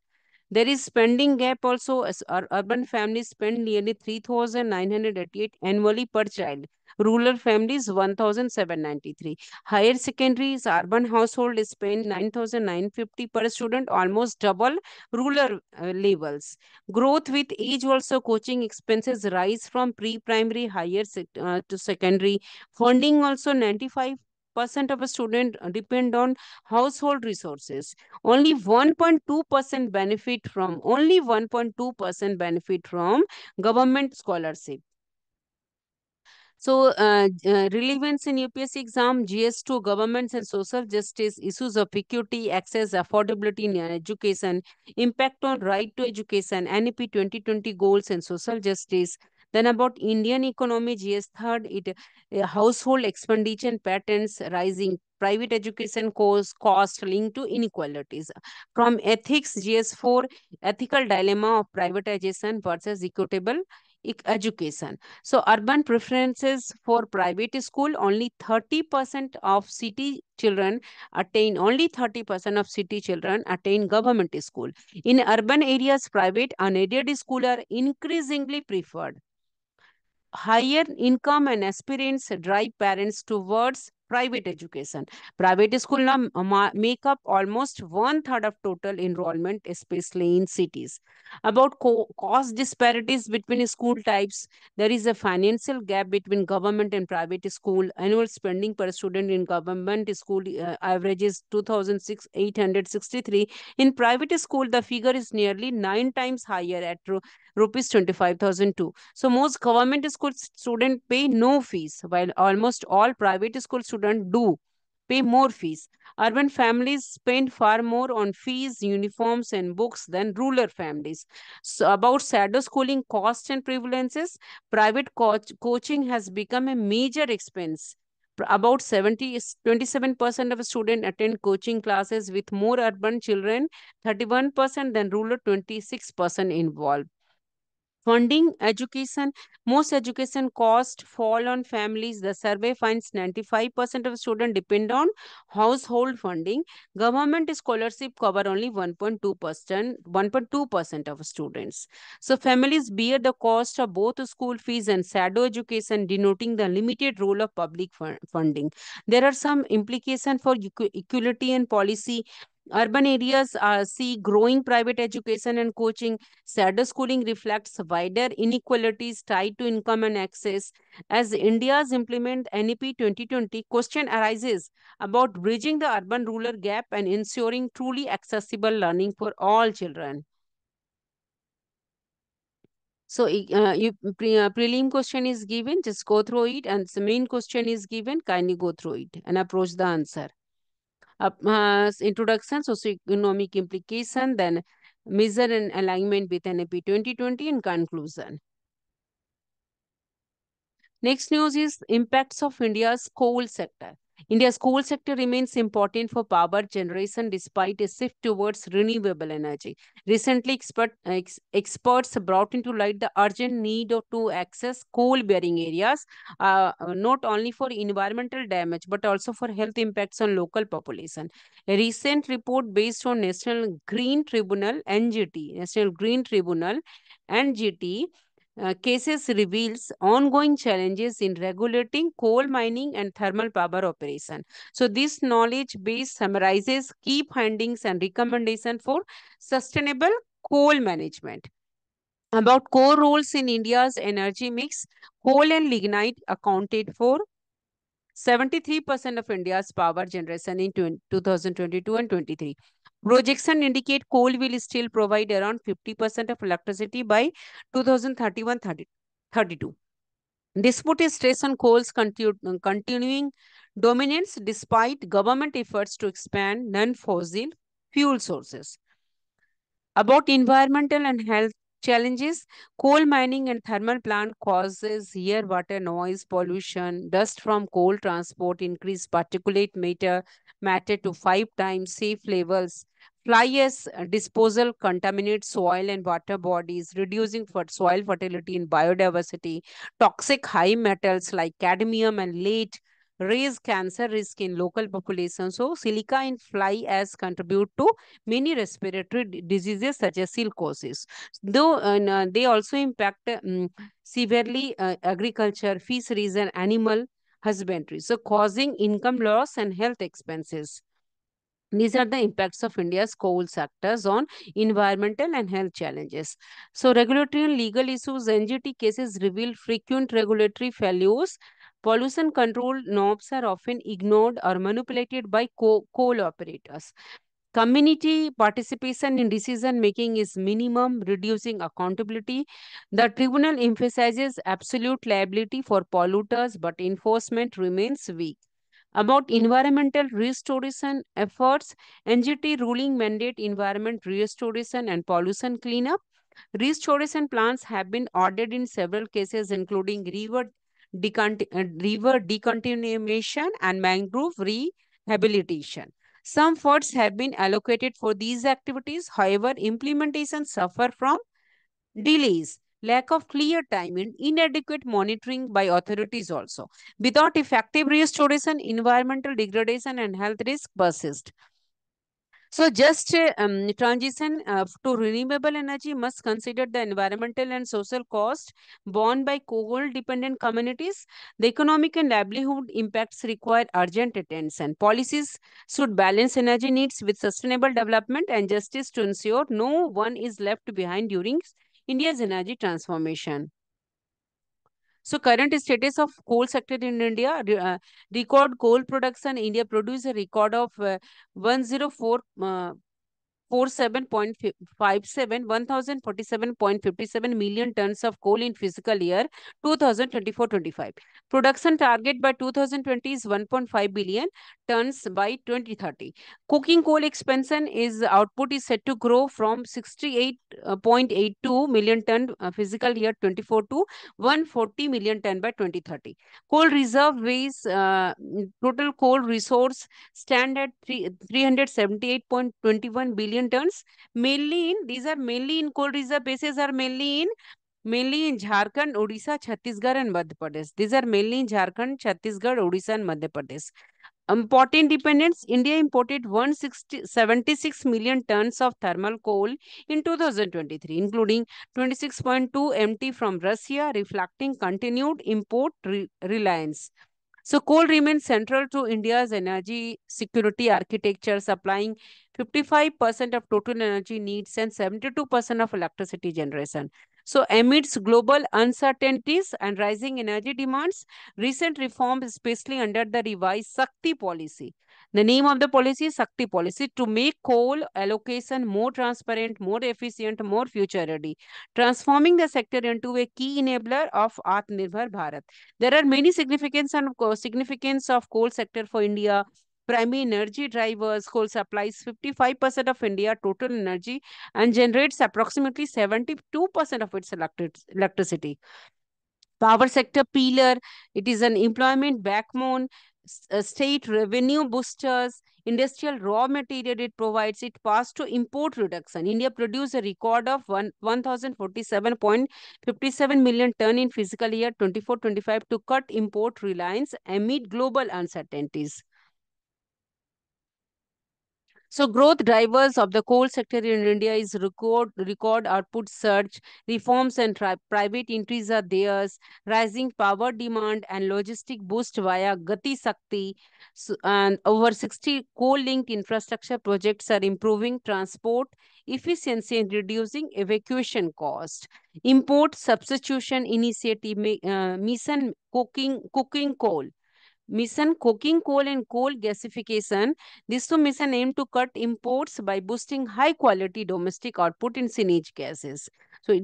There is spending gap also as our urban families spend nearly 3,988 annually per child. Rural families 1,793. Higher secondaries, urban household spend 9,950 per student, almost double rural levels. Growth with age also coaching expenses rise from pre-primary higher to secondary. Funding also 95 percent of a student depend on household resources. Only 1.2% benefit from government scholarship. So, relevance in UPSC exam, GS2, governments and social justice, issues of equity, access, affordability in education, impact on right to education, NEP 2020 goals and social justice. Then about Indian economy, GS third, household expenditure patterns rising, private education cost linked to inequalities. From ethics, GS4, ethical dilemma of privatization versus equitable education. So urban preferences for private school, only 30% of city children attain government school. In urban areas, private unaided school are increasingly preferred. Higher income and aspirants drive parents towards private education. Private school now make up almost one third of total enrollment, especially in cities. About cost disparities between school types, there is a financial gap between government and private school. Annual spending per student in government school averages 2,863. In private school, the figure is nearly 9 times higher at rupees 25,002. So most government school students pay no fees, while almost all private school students do pay more fees. Urban families spend far more on fees, uniforms, and books than rural families. So about shadow schooling costs and prevalences, private coaching has become a major expense. About 27% of students attend coaching classes, with more urban children, 31%, than rural, 26% involved. Funding education, most education costs fall on families. The survey finds 95% of students depend on household funding. Government scholarship cover only 1.2% of students. So families bear the cost of both school fees and shadow education, denoting the limited role of public funding. There are some implications for equality and policy. Urban areas see growing private education and coaching. Shadow schooling reflects wider inequalities tied to income and access. As India's implement NEP 2020, question arises about bridging the urban-rural gap and ensuring truly accessible learning for all children. So, prelim question is given, just go through it, and the main question is given, kindly go through it and approach the answer. Introduction, socioeconomic implication, then measure and alignment with NAP 2020, and conclusion. Next news is impacts of India's coal sector. India's coal sector remains important for power generation despite a shift towards renewable energy. Recently, experts brought into light the urgent need to access coal-bearing areas, not only for environmental damage but also for health impacts on local population. A recent report based on National Green Tribunal (NGT) cases reveals ongoing challenges in regulating coal mining and thermal power operation. So this knowledge base summarizes key findings and recommendations for sustainable coal management. About core roles in India's energy mix, coal and lignite accounted for 73% of India's power generation in 2022 and 23. Projection indicate coal will still provide around 50% of electricity by 2031-32. This put a stress on coal's continuing dominance despite government efforts to expand non-fossil fuel sources. About environmental and health challenges, coal mining and thermal plant causes air, water, noise, pollution, dust from coal transport, increase particulate matter to 5 times safe levels. Fly ash disposal contaminates soil and water bodies, reducing soil fertility and biodiversity. Toxic high metals like cadmium and lead raise cancer risk in local populations. So, silica in fly ash contribute to many respiratory diseases such as silicosis. Though they also impact severely agriculture, fisheries, and animal husbandry, so causing income loss and health expenses. These are the impacts of India's coal sectors on environmental and health challenges. So, regulatory and legal issues, NGT cases reveal frequent regulatory failures Pollution control norms are often ignored or manipulated by coal operators. Community participation in decision making is minimum, reducing accountability. The tribunal emphasizes absolute liability for polluters, but enforcement remains weak. About environmental restoration efforts, NGT ruling mandate environment restoration and pollution cleanup. Restoration plans have been ordered in several cases, including river decontamination and mangrove rehabilitation. Some funds have been allocated for these activities. However, implementation suffer from delays, lack of clear time, and inadequate monitoring by authorities also. Without effective restoration, environmental degradation and health risk persist. So, just transition to renewable energy must consider the environmental and social cost borne by coal-dependent communities. The economic and livelihood impacts require urgent attention. Policies should balance energy needs with sustainable development and justice to ensure no one is left behind during India's energy transformation. So current status of coal sector in India, record coal production, India produced a record of 104 47.57 1047.57 million tons of coal in fiscal year 2024-25. Production target by 2020 is 1.5 billion tons by 2030. Cooking coal expansion is output is set to grow from 68.82 million ton fiscal year 24 to 140 million ton by 2030. Coal reserve base, total coal resource stand at 378.21 billion tons. Mainly in, these are mainly in coal reserve bases are mainly in Jharkhand, Odisha, Chhattisgarh and Madhya Pradesh. These are mainly in Jharkhand, Chhattisgarh, Odisha and Madhya Pradesh. Important dependence, India imported 176 million tons of thermal coal in 2023, including 26.2 MT from Russia, reflecting continued import reliance. So, coal remains central to India's energy security architecture, supplying 55% of total energy needs and 72% of electricity generation. So, amidst global uncertainties and rising energy demands, recent reforms, especially under the revised Sakti policy, the name of the policy is Sakti policy, to make coal allocation more transparent, more efficient, more future ready, transforming the sector into a key enabler of Atmanirbhar Bharat. There are many significance of coal sector for India. Primary energy drivers, coal supplies 55% of India total energy and generates approximately 72% of its electricity. Power sector pillar, it is an employment backbone, state revenue boosters, industrial raw material it provides, it passed to import reduction. India produced a record of 1047.57 million ton in fiscal year 24-25 to cut import reliance amid global uncertainties. So growth drivers of the coal sector in India is record output surge, reforms and private entries are theirs, rising power demand and logistic boost via Gati Sakti. So, and over 60 coal-linked infrastructure projects are improving transport efficiency and reducing evacuation cost. Import substitution initiative, mission cooking coal. Mission Coking Coal and Coal Gasification. These two missions aim to cut imports by boosting high quality domestic output in synergy gases. So,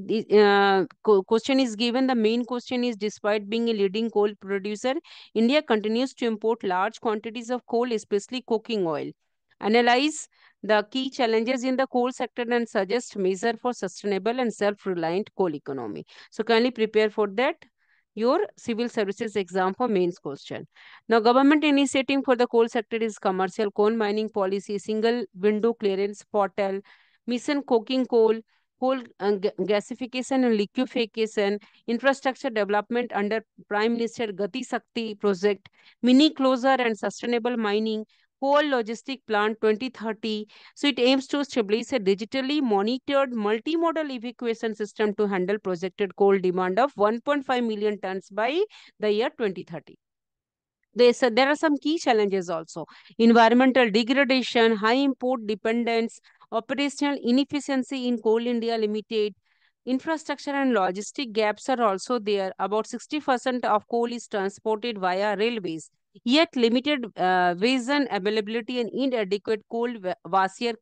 question is given. The main question is, despite being a leading coal producer, India continues to import large quantities of coal, especially cooking oil. Analyze the key challenges in the coal sector and suggest measure for sustainable and self-reliant coal economy. So, kindly prepare for that your civil services exam for mains question. Now, government initiating for the coal sector is commercial coal mining policy, single window clearance portal, mission coking coal, gasification and liquefaction, infrastructure development under Prime Minister Gati Sakti project, mini closure and sustainable mining, coal logistic plant 2030. So it aims to establish a digitally monitored multimodal evacuation system to handle projected coal demand of 1.5 million tons by the year 2030. There are some key challenges also. Environmental degradation, high import dependence, operational inefficiency in Coal India Limited, Infrastructure and logistic gaps are also there. About 60% of coal is transported via railways. Yet, limited vision availability and inadequate coal washer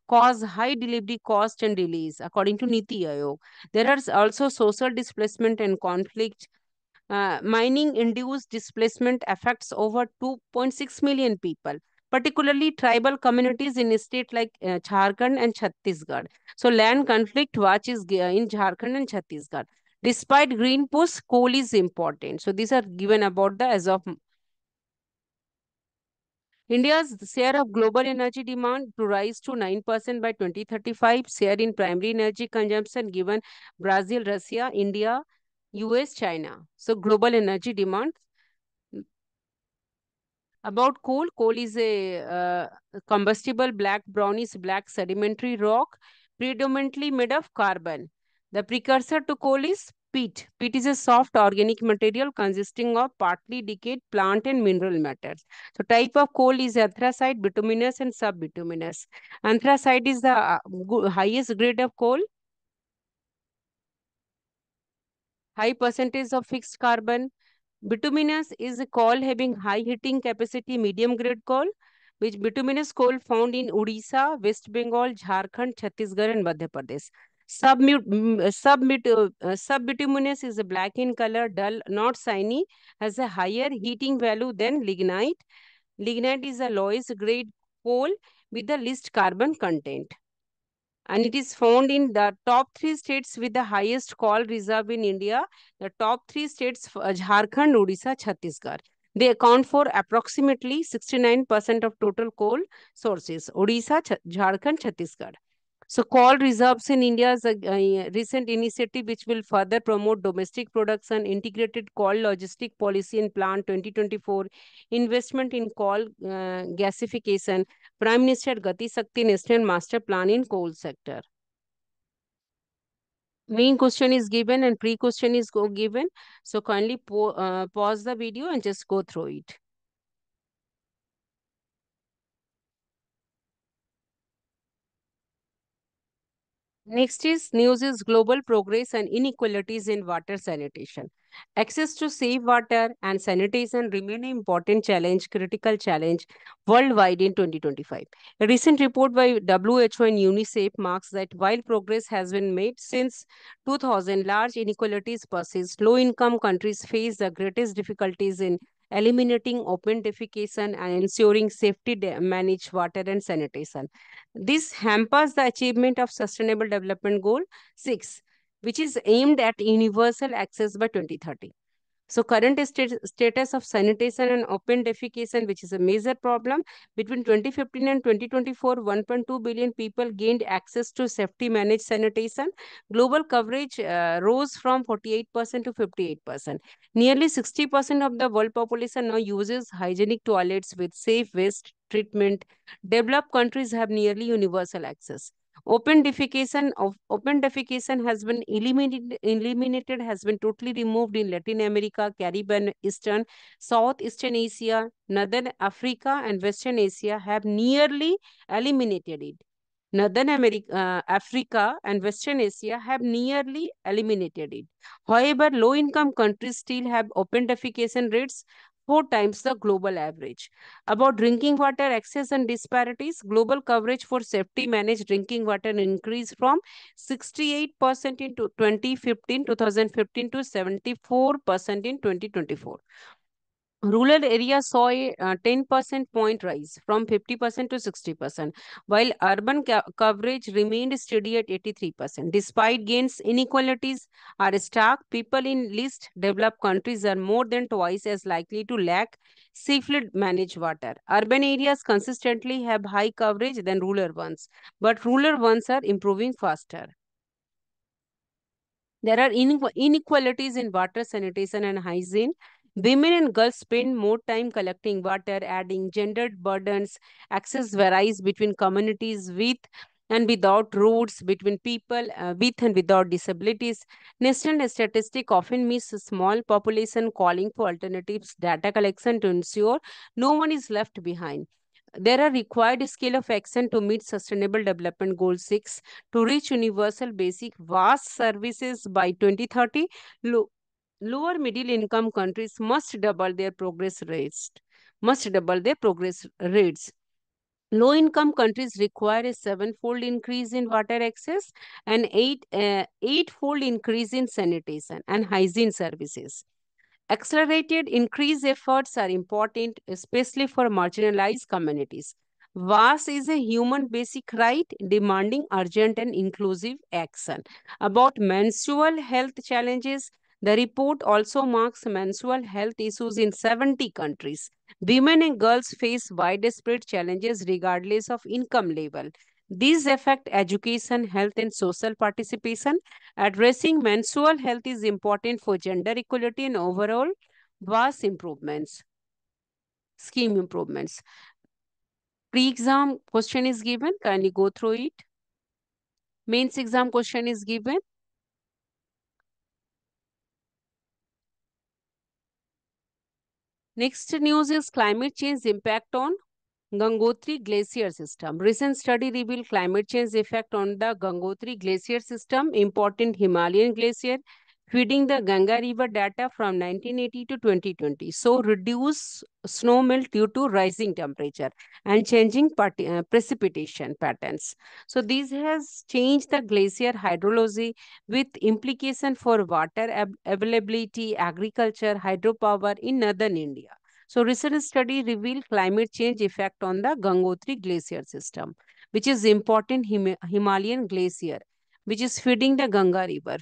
cause high delivery cost and delays, according to Niti Aayog. There are also social displacement and conflict. Mining induced displacement affects over 2.6 million people, particularly tribal communities in states like Jharkhand and Chhattisgarh. So, land conflict watch is in Jharkhand and Chhattisgarh. Despite green push, coal is important. So, these are given about the as of India's share of global energy demand to rise to 9% by 2035, share in primary energy consumption given Brazil, Russia, India, US, China. So, global energy demand. About coal, coal is a combustible black brownish black sedimentary rock predominantly made of carbon. The precursor to coal is peat. Peat is a soft organic material consisting of partly decayed plant and mineral matters. So type of coal is anthracite, bituminous and subbituminous. Anthracite is the highest grade of coal, high percentage of fixed carbon. Bituminous is a coal having high heating capacity, medium grade coal, which bituminous coal found in Odisha, West Bengal, Jharkhand, Chhattisgarh, and Madhya Pradesh. Subbituminous is a black in color, dull, not shiny, has a higher heating value than lignite. Lignite is a lowest grade coal with the least carbon content, and it is found in the top three states with the highest coal reserve in India. The top three states, Jharkhand, Odisha, Chhattisgarh. They account for approximately 69% of total coal sources. Odisha, Jharkhand, Chhattisgarh. So, coal reserves in India is a recent initiative which will further promote domestic production, integrated coal logistic policy and plan 2024, investment in coal gasification, Prime Minister Gati Shakti National Master Plan in coal sector. Main question is given and pre-question is given. So, kindly pause the video and just go through it. Next is news is global progress and inequalities in water sanitation. Access to safe water and sanitation remain an important challenge, critical challenge worldwide in 2025. A recent report by WHO and UNICEF marks that while progress has been made since 2000, large inequalities persist. Low-income countries face the greatest difficulties in eliminating open defecation and ensuring safety managed water and sanitation. This hampers the achievement of Sustainable Development Goal 6, which is aimed at universal access by 2030. So current status of sanitation and open defecation, which is a major problem. Between 2015 and 2024, 1.2 billion people gained access to safety managed sanitation. Global coverage rose from 48% to 58%. Nearly 60% of the world population now uses hygienic toilets with safe waste treatment. Developed countries have nearly universal access. Open defecation has been eliminated, has been totally removed in Latin America, Caribbean, Eastern, Southeastern Asia, Northern Africa, and Western Asia have nearly eliminated it. Northern America, Africa, and Western Asia have nearly eliminated it. However, low-income countries still have open defecation rates four times the global average. About drinking water access and disparities, global coverage for safety managed drinking water increased from 68% in 2015 to 74% in 2024. Rural areas saw a 10% point rise from 50% to 60%, while urban coverage remained steady at 83%. Despite gains, inequalities are stark. People in least developed countries are more than twice as likely to lack safely managed water. Urban areas consistently have high coverage than rural ones, but rural ones are improving faster. There are inequalities in water sanitation and hygiene. Women and girls spend more time collecting water, adding gendered burdens. Access varies between communities with and without roads, between people with and without disabilities. National statistic often miss a small population calling for alternatives data collection to ensure no one is left behind. There are required scale of action to meet Sustainable Development Goal 6 to reach universal basic vast services by 2030. Lower middle income countries must double their progress rates. Must double their progress rates. Low income countries require a sevenfold increase in water access and eightfold increase in sanitation and hygiene services. Accelerated increased efforts are important, especially for marginalized communities. VAS is a human basic right demanding urgent and inclusive action. About menstrual health challenges, the report also marks menstrual health issues in 70 countries. Women and girls face widespread challenges regardless of income level. These affect education, health, and social participation. Addressing menstrual health is important for gender equality and overall vast improvements, scheme improvements. Pre-exam question is given. Kindly go through it. Mains exam question is given. Next news is climate change impact on Gangotri Glacier System. Recent study revealed climate change effect on the Gangotri Glacier System, important Himalayan glacier, feeding the Ganga River data from 1980 to 2020. So, reduce snow melt due to rising temperature and changing precipitation patterns. So, this has changed the glacier hydrology with implication for water availability, agriculture, hydropower in northern India. So recent study revealed climate change effect on the Gangotri glacier system, which is important Himalayan glacier, which is feeding the Ganga River.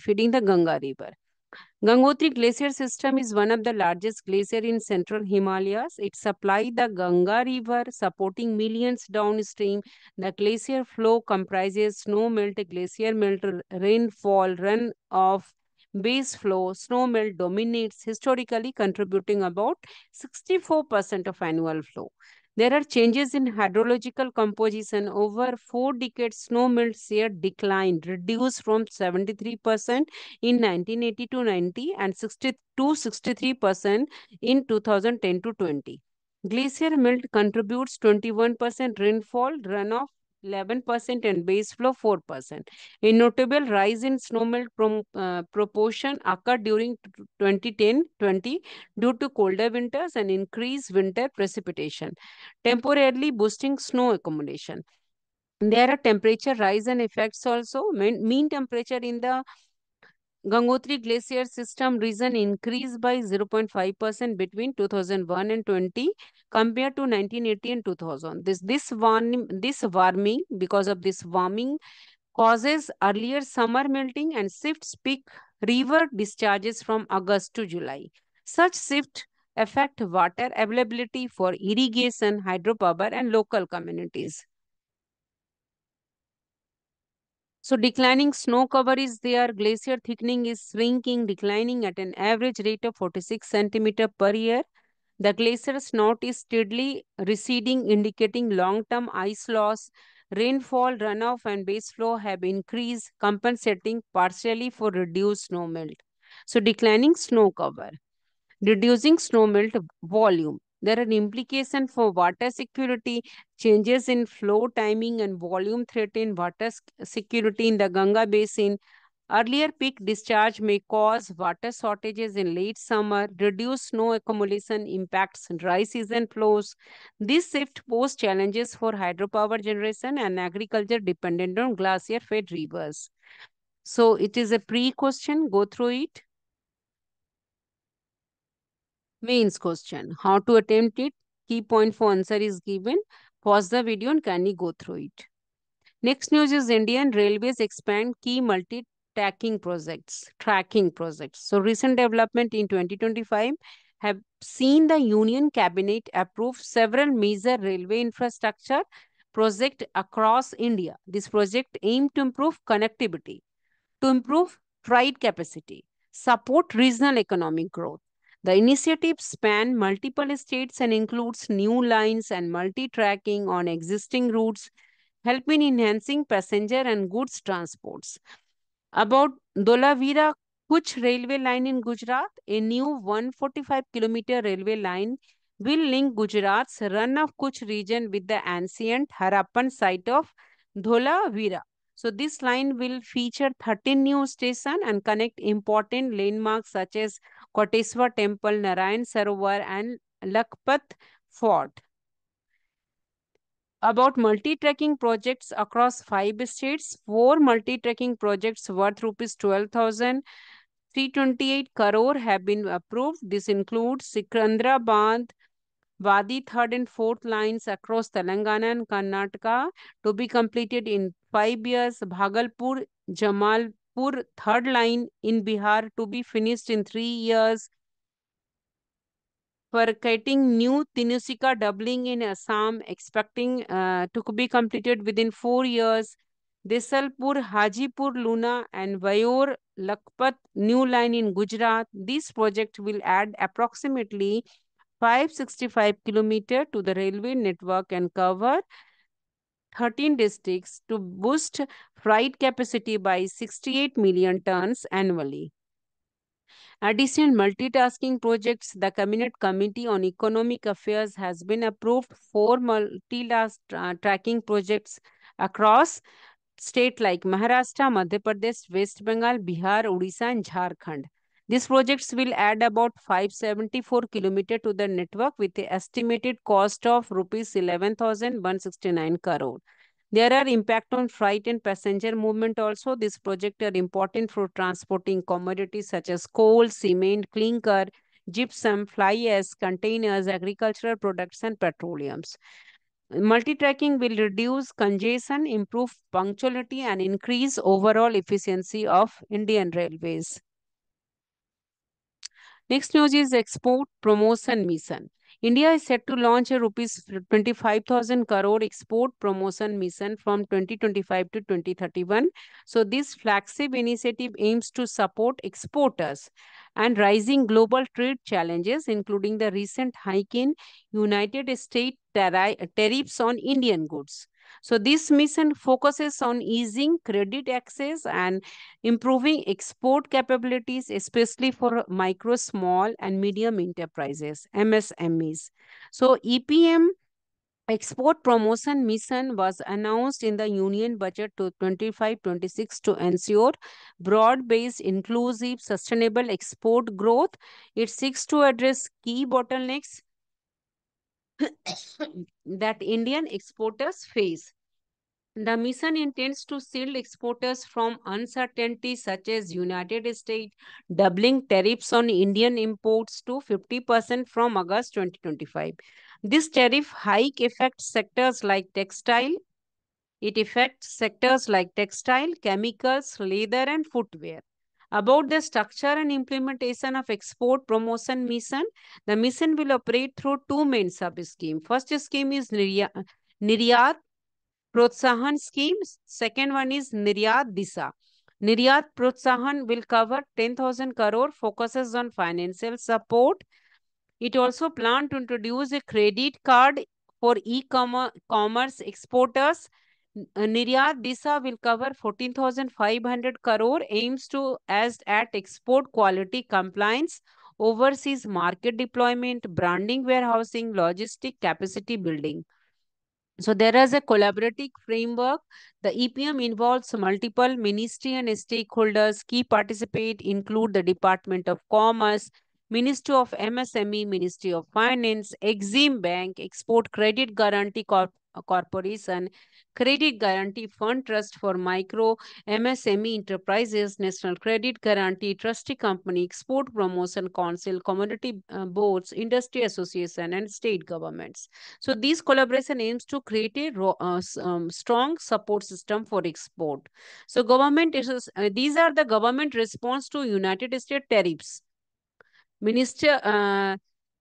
Gangotri Glacier System is one of the largest glaciers in central Himalayas. It supplies the Ganga River, supporting millions downstream. The glacier flow comprises snow melt, glacier melt, rainfall, runoff, base flow. Snow melt dominates, historically contributing about 64% of annual flow. There are changes in hydrological composition. Over 4 decades, snow melt share declined, reduced from 73% in 1980 to 90 and 62 63% in 2010 to 20. Glacier melt contributes 21% rainfall, runoff 11% and base flow 4%. A notable rise in snowmelt proportion occurred during 2010-20 due to colder winters and increased winter precipitation, temporarily boosting snow accumulation. There are temperature rise and effects also. Mean temperature in the Gangotri Glacier System region increased by 0.5% between 2001 and 20 compared to 1980 and 2000. This warming, because of this warming, causes earlier summer melting and shifts peak river discharges from August to July. Such shift affect water availability for irrigation, hydropower, and local communities. So declining snow cover is there, glacier thickening is shrinking, declining at an average rate of 46 centimeter per year. The glacier snout is steadily receding, indicating long-term ice loss. Rainfall, runoff, and base flow have increased, compensating partially for reduced snow melt. So declining snow cover. Reducing snowmelt volume. There are implications for water security, changes in flow timing and volume threaten water security in the Ganga basin. Earlier peak discharge may cause water shortages in late summer. Reduced snow accumulation impacts dry season flows. This shift poses challenges for hydropower generation and agriculture dependent on glacier fed rivers. So it is a pre-question. Go through it. Mains question. How to attempt it? Key point for answer is given. Pause the video and kindly go through it. Next news is Indian Railways expand key tracking projects. So recent development in 2025 have seen the Union Cabinet approve several major railway infrastructure projects across India. This project aim to improve connectivity, to improve freight capacity, support regional economic growth. The initiative span multiple states and includes new lines and multi-tracking on existing routes, helping enhancing passenger and goods transports. About Dolavira Kuch railway line in Gujarat, a new 145-kilometer railway line will link Gujarat's Run of Kutch region with the ancient Harappan site of Dholavira. So this line will feature 13 new stations and connect important landmarks such as Koteswar Temple, Narayan Sarovar and Lakhpat Fort. About multi-tracking projects across 5 states, 4 multi-tracking projects worth rupees 12,328 crore have been approved. This includes Sikandrabad, Wadi 3rd and 4th lines across Telangana and Karnataka to be completed in 5 years. Bhagalpur, Jamalpur 3rd line in Bihar to be finished in 3 years. Percolating new Tinusika doubling in Assam, expecting to be completed within 4 years. Desalpur, Hajipur, Luna, and Vayor Lakhpat new line in Gujarat. This project will add approximately 565 kilometers to the railway network and cover 13 districts to boost freight capacity by 68 million tons annually. Additional multitasking projects, the Cabinet Committee on Economic Affairs has been approved 4 multi-tracking projects across states like Maharashtra, Madhya Pradesh, West Bengal, Bihar, Odisha, and Jharkhand. These projects will add about 574 kilometers to the network with the estimated cost of rupees 11,169 crore. There are impact on freight and passenger movement also. This project are important for transporting commodities such as coal, cement, clinker, gypsum, fly ash, containers, agricultural products, and petroleums. Multi-tracking will reduce congestion, improve punctuality, and increase overall efficiency of Indian Railways. Next news is export promotion mission. India is set to launch a rupees 25,000 crore export promotion mission from 2025 to 2031. So this flagship initiative aims to support exporters and rising global trade challenges, including the recent hike in United States tariffs on Indian goods. So this mission focuses on easing credit access and improving export capabilities, especially for micro, small, and medium enterprises, MSMEs. So, EPM Export Promotion Mission was announced in the Union Budget to 25-26 to ensure broad-based, inclusive, sustainable export growth. It seeks to address key bottlenecks that Indian exporters face. The mission intends to shield exporters from uncertainty such as United States doubling tariffs on Indian imports to 50% from August 2025. This tariff hike affects sectors like textile. It affects sectors like textile, chemicals, leather, and footwear. About the structure and implementation of export promotion mission, the mission will operate through two main sub-schemes. First scheme is Niryat Protsahan schemes. Second one is Niryat Disa. Niryat Protsahan will cover 10,000 crore, focuses on financial support. It also plans to introduce a credit card for e-commerce exporters. Niryat Disa will cover 14,500 crore, aims to as at export quality compliance, overseas market deployment, branding, warehousing, logistic capacity building. So there is a collaborative framework. The EPM involves multiple ministry and stakeholders. Key participate include the Department of Commerce, Ministry of MSME, Ministry of Finance, Exim Bank, Export Credit Guarantee Corporation, Credit Guarantee Fund Trust for Micro MSME Enterprises, National Credit Guarantee Trustee Company, Export Promotion Council, Community Boards, Industry Association, and state governments. So these collaboration aims to create a strong support system for export. So these are the government response to United States tariffs. Minister,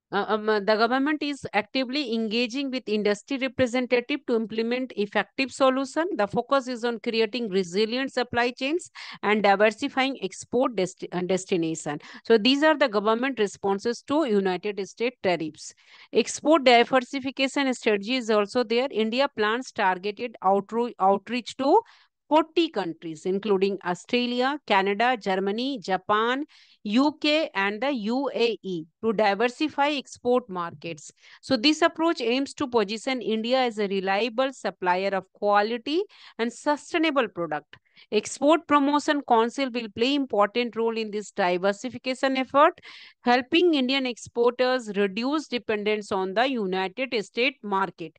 the government is actively engaging with industry representative to implement effective solution. The focus is on creating resilient supply chains and diversifying export destination. So these are the government responses to United States tariffs. Export diversification strategy is also there. India plans targeted outreach to 40 countries, including Australia, Canada, Germany, Japan, UK, and the UAE, to diversify export markets. So, this approach aims to position India as a reliable supplier of quality and sustainable product. Export Promotion Council will play important role in this diversification effort, helping Indian exporters reduce dependence on the United States market.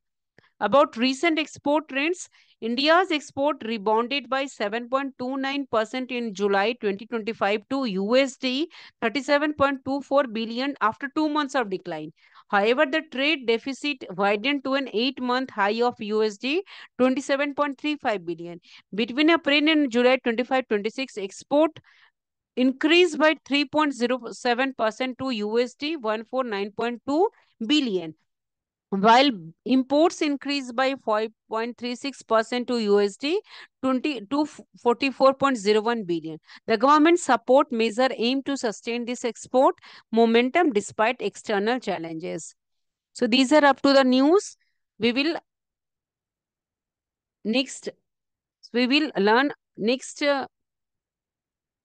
About recent export trends, India's export rebounded by 7.29% in July 2025 to USD 37.24 billion after 2 months of decline. However, the trade deficit widened to an 8-month high of USD 27.35 billion. Between April and July 25-26, export increased by 3.07% to USD 149.2 billion, while imports increased by 5.36% to USD 44.01 billion. The government support measure aim to sustain this export momentum despite external challenges. So these are up to the news. We will next we will learn next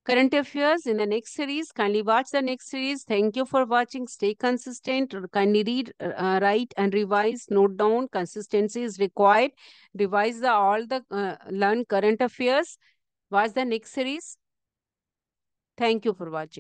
current affairs in the next series. Kindly watch the next series. Thank you for watching. Stay consistent. Kindly read, write and revise. Note down. Consistency is required. Revise all the learn current affairs. Watch the next series. Thank you for watching.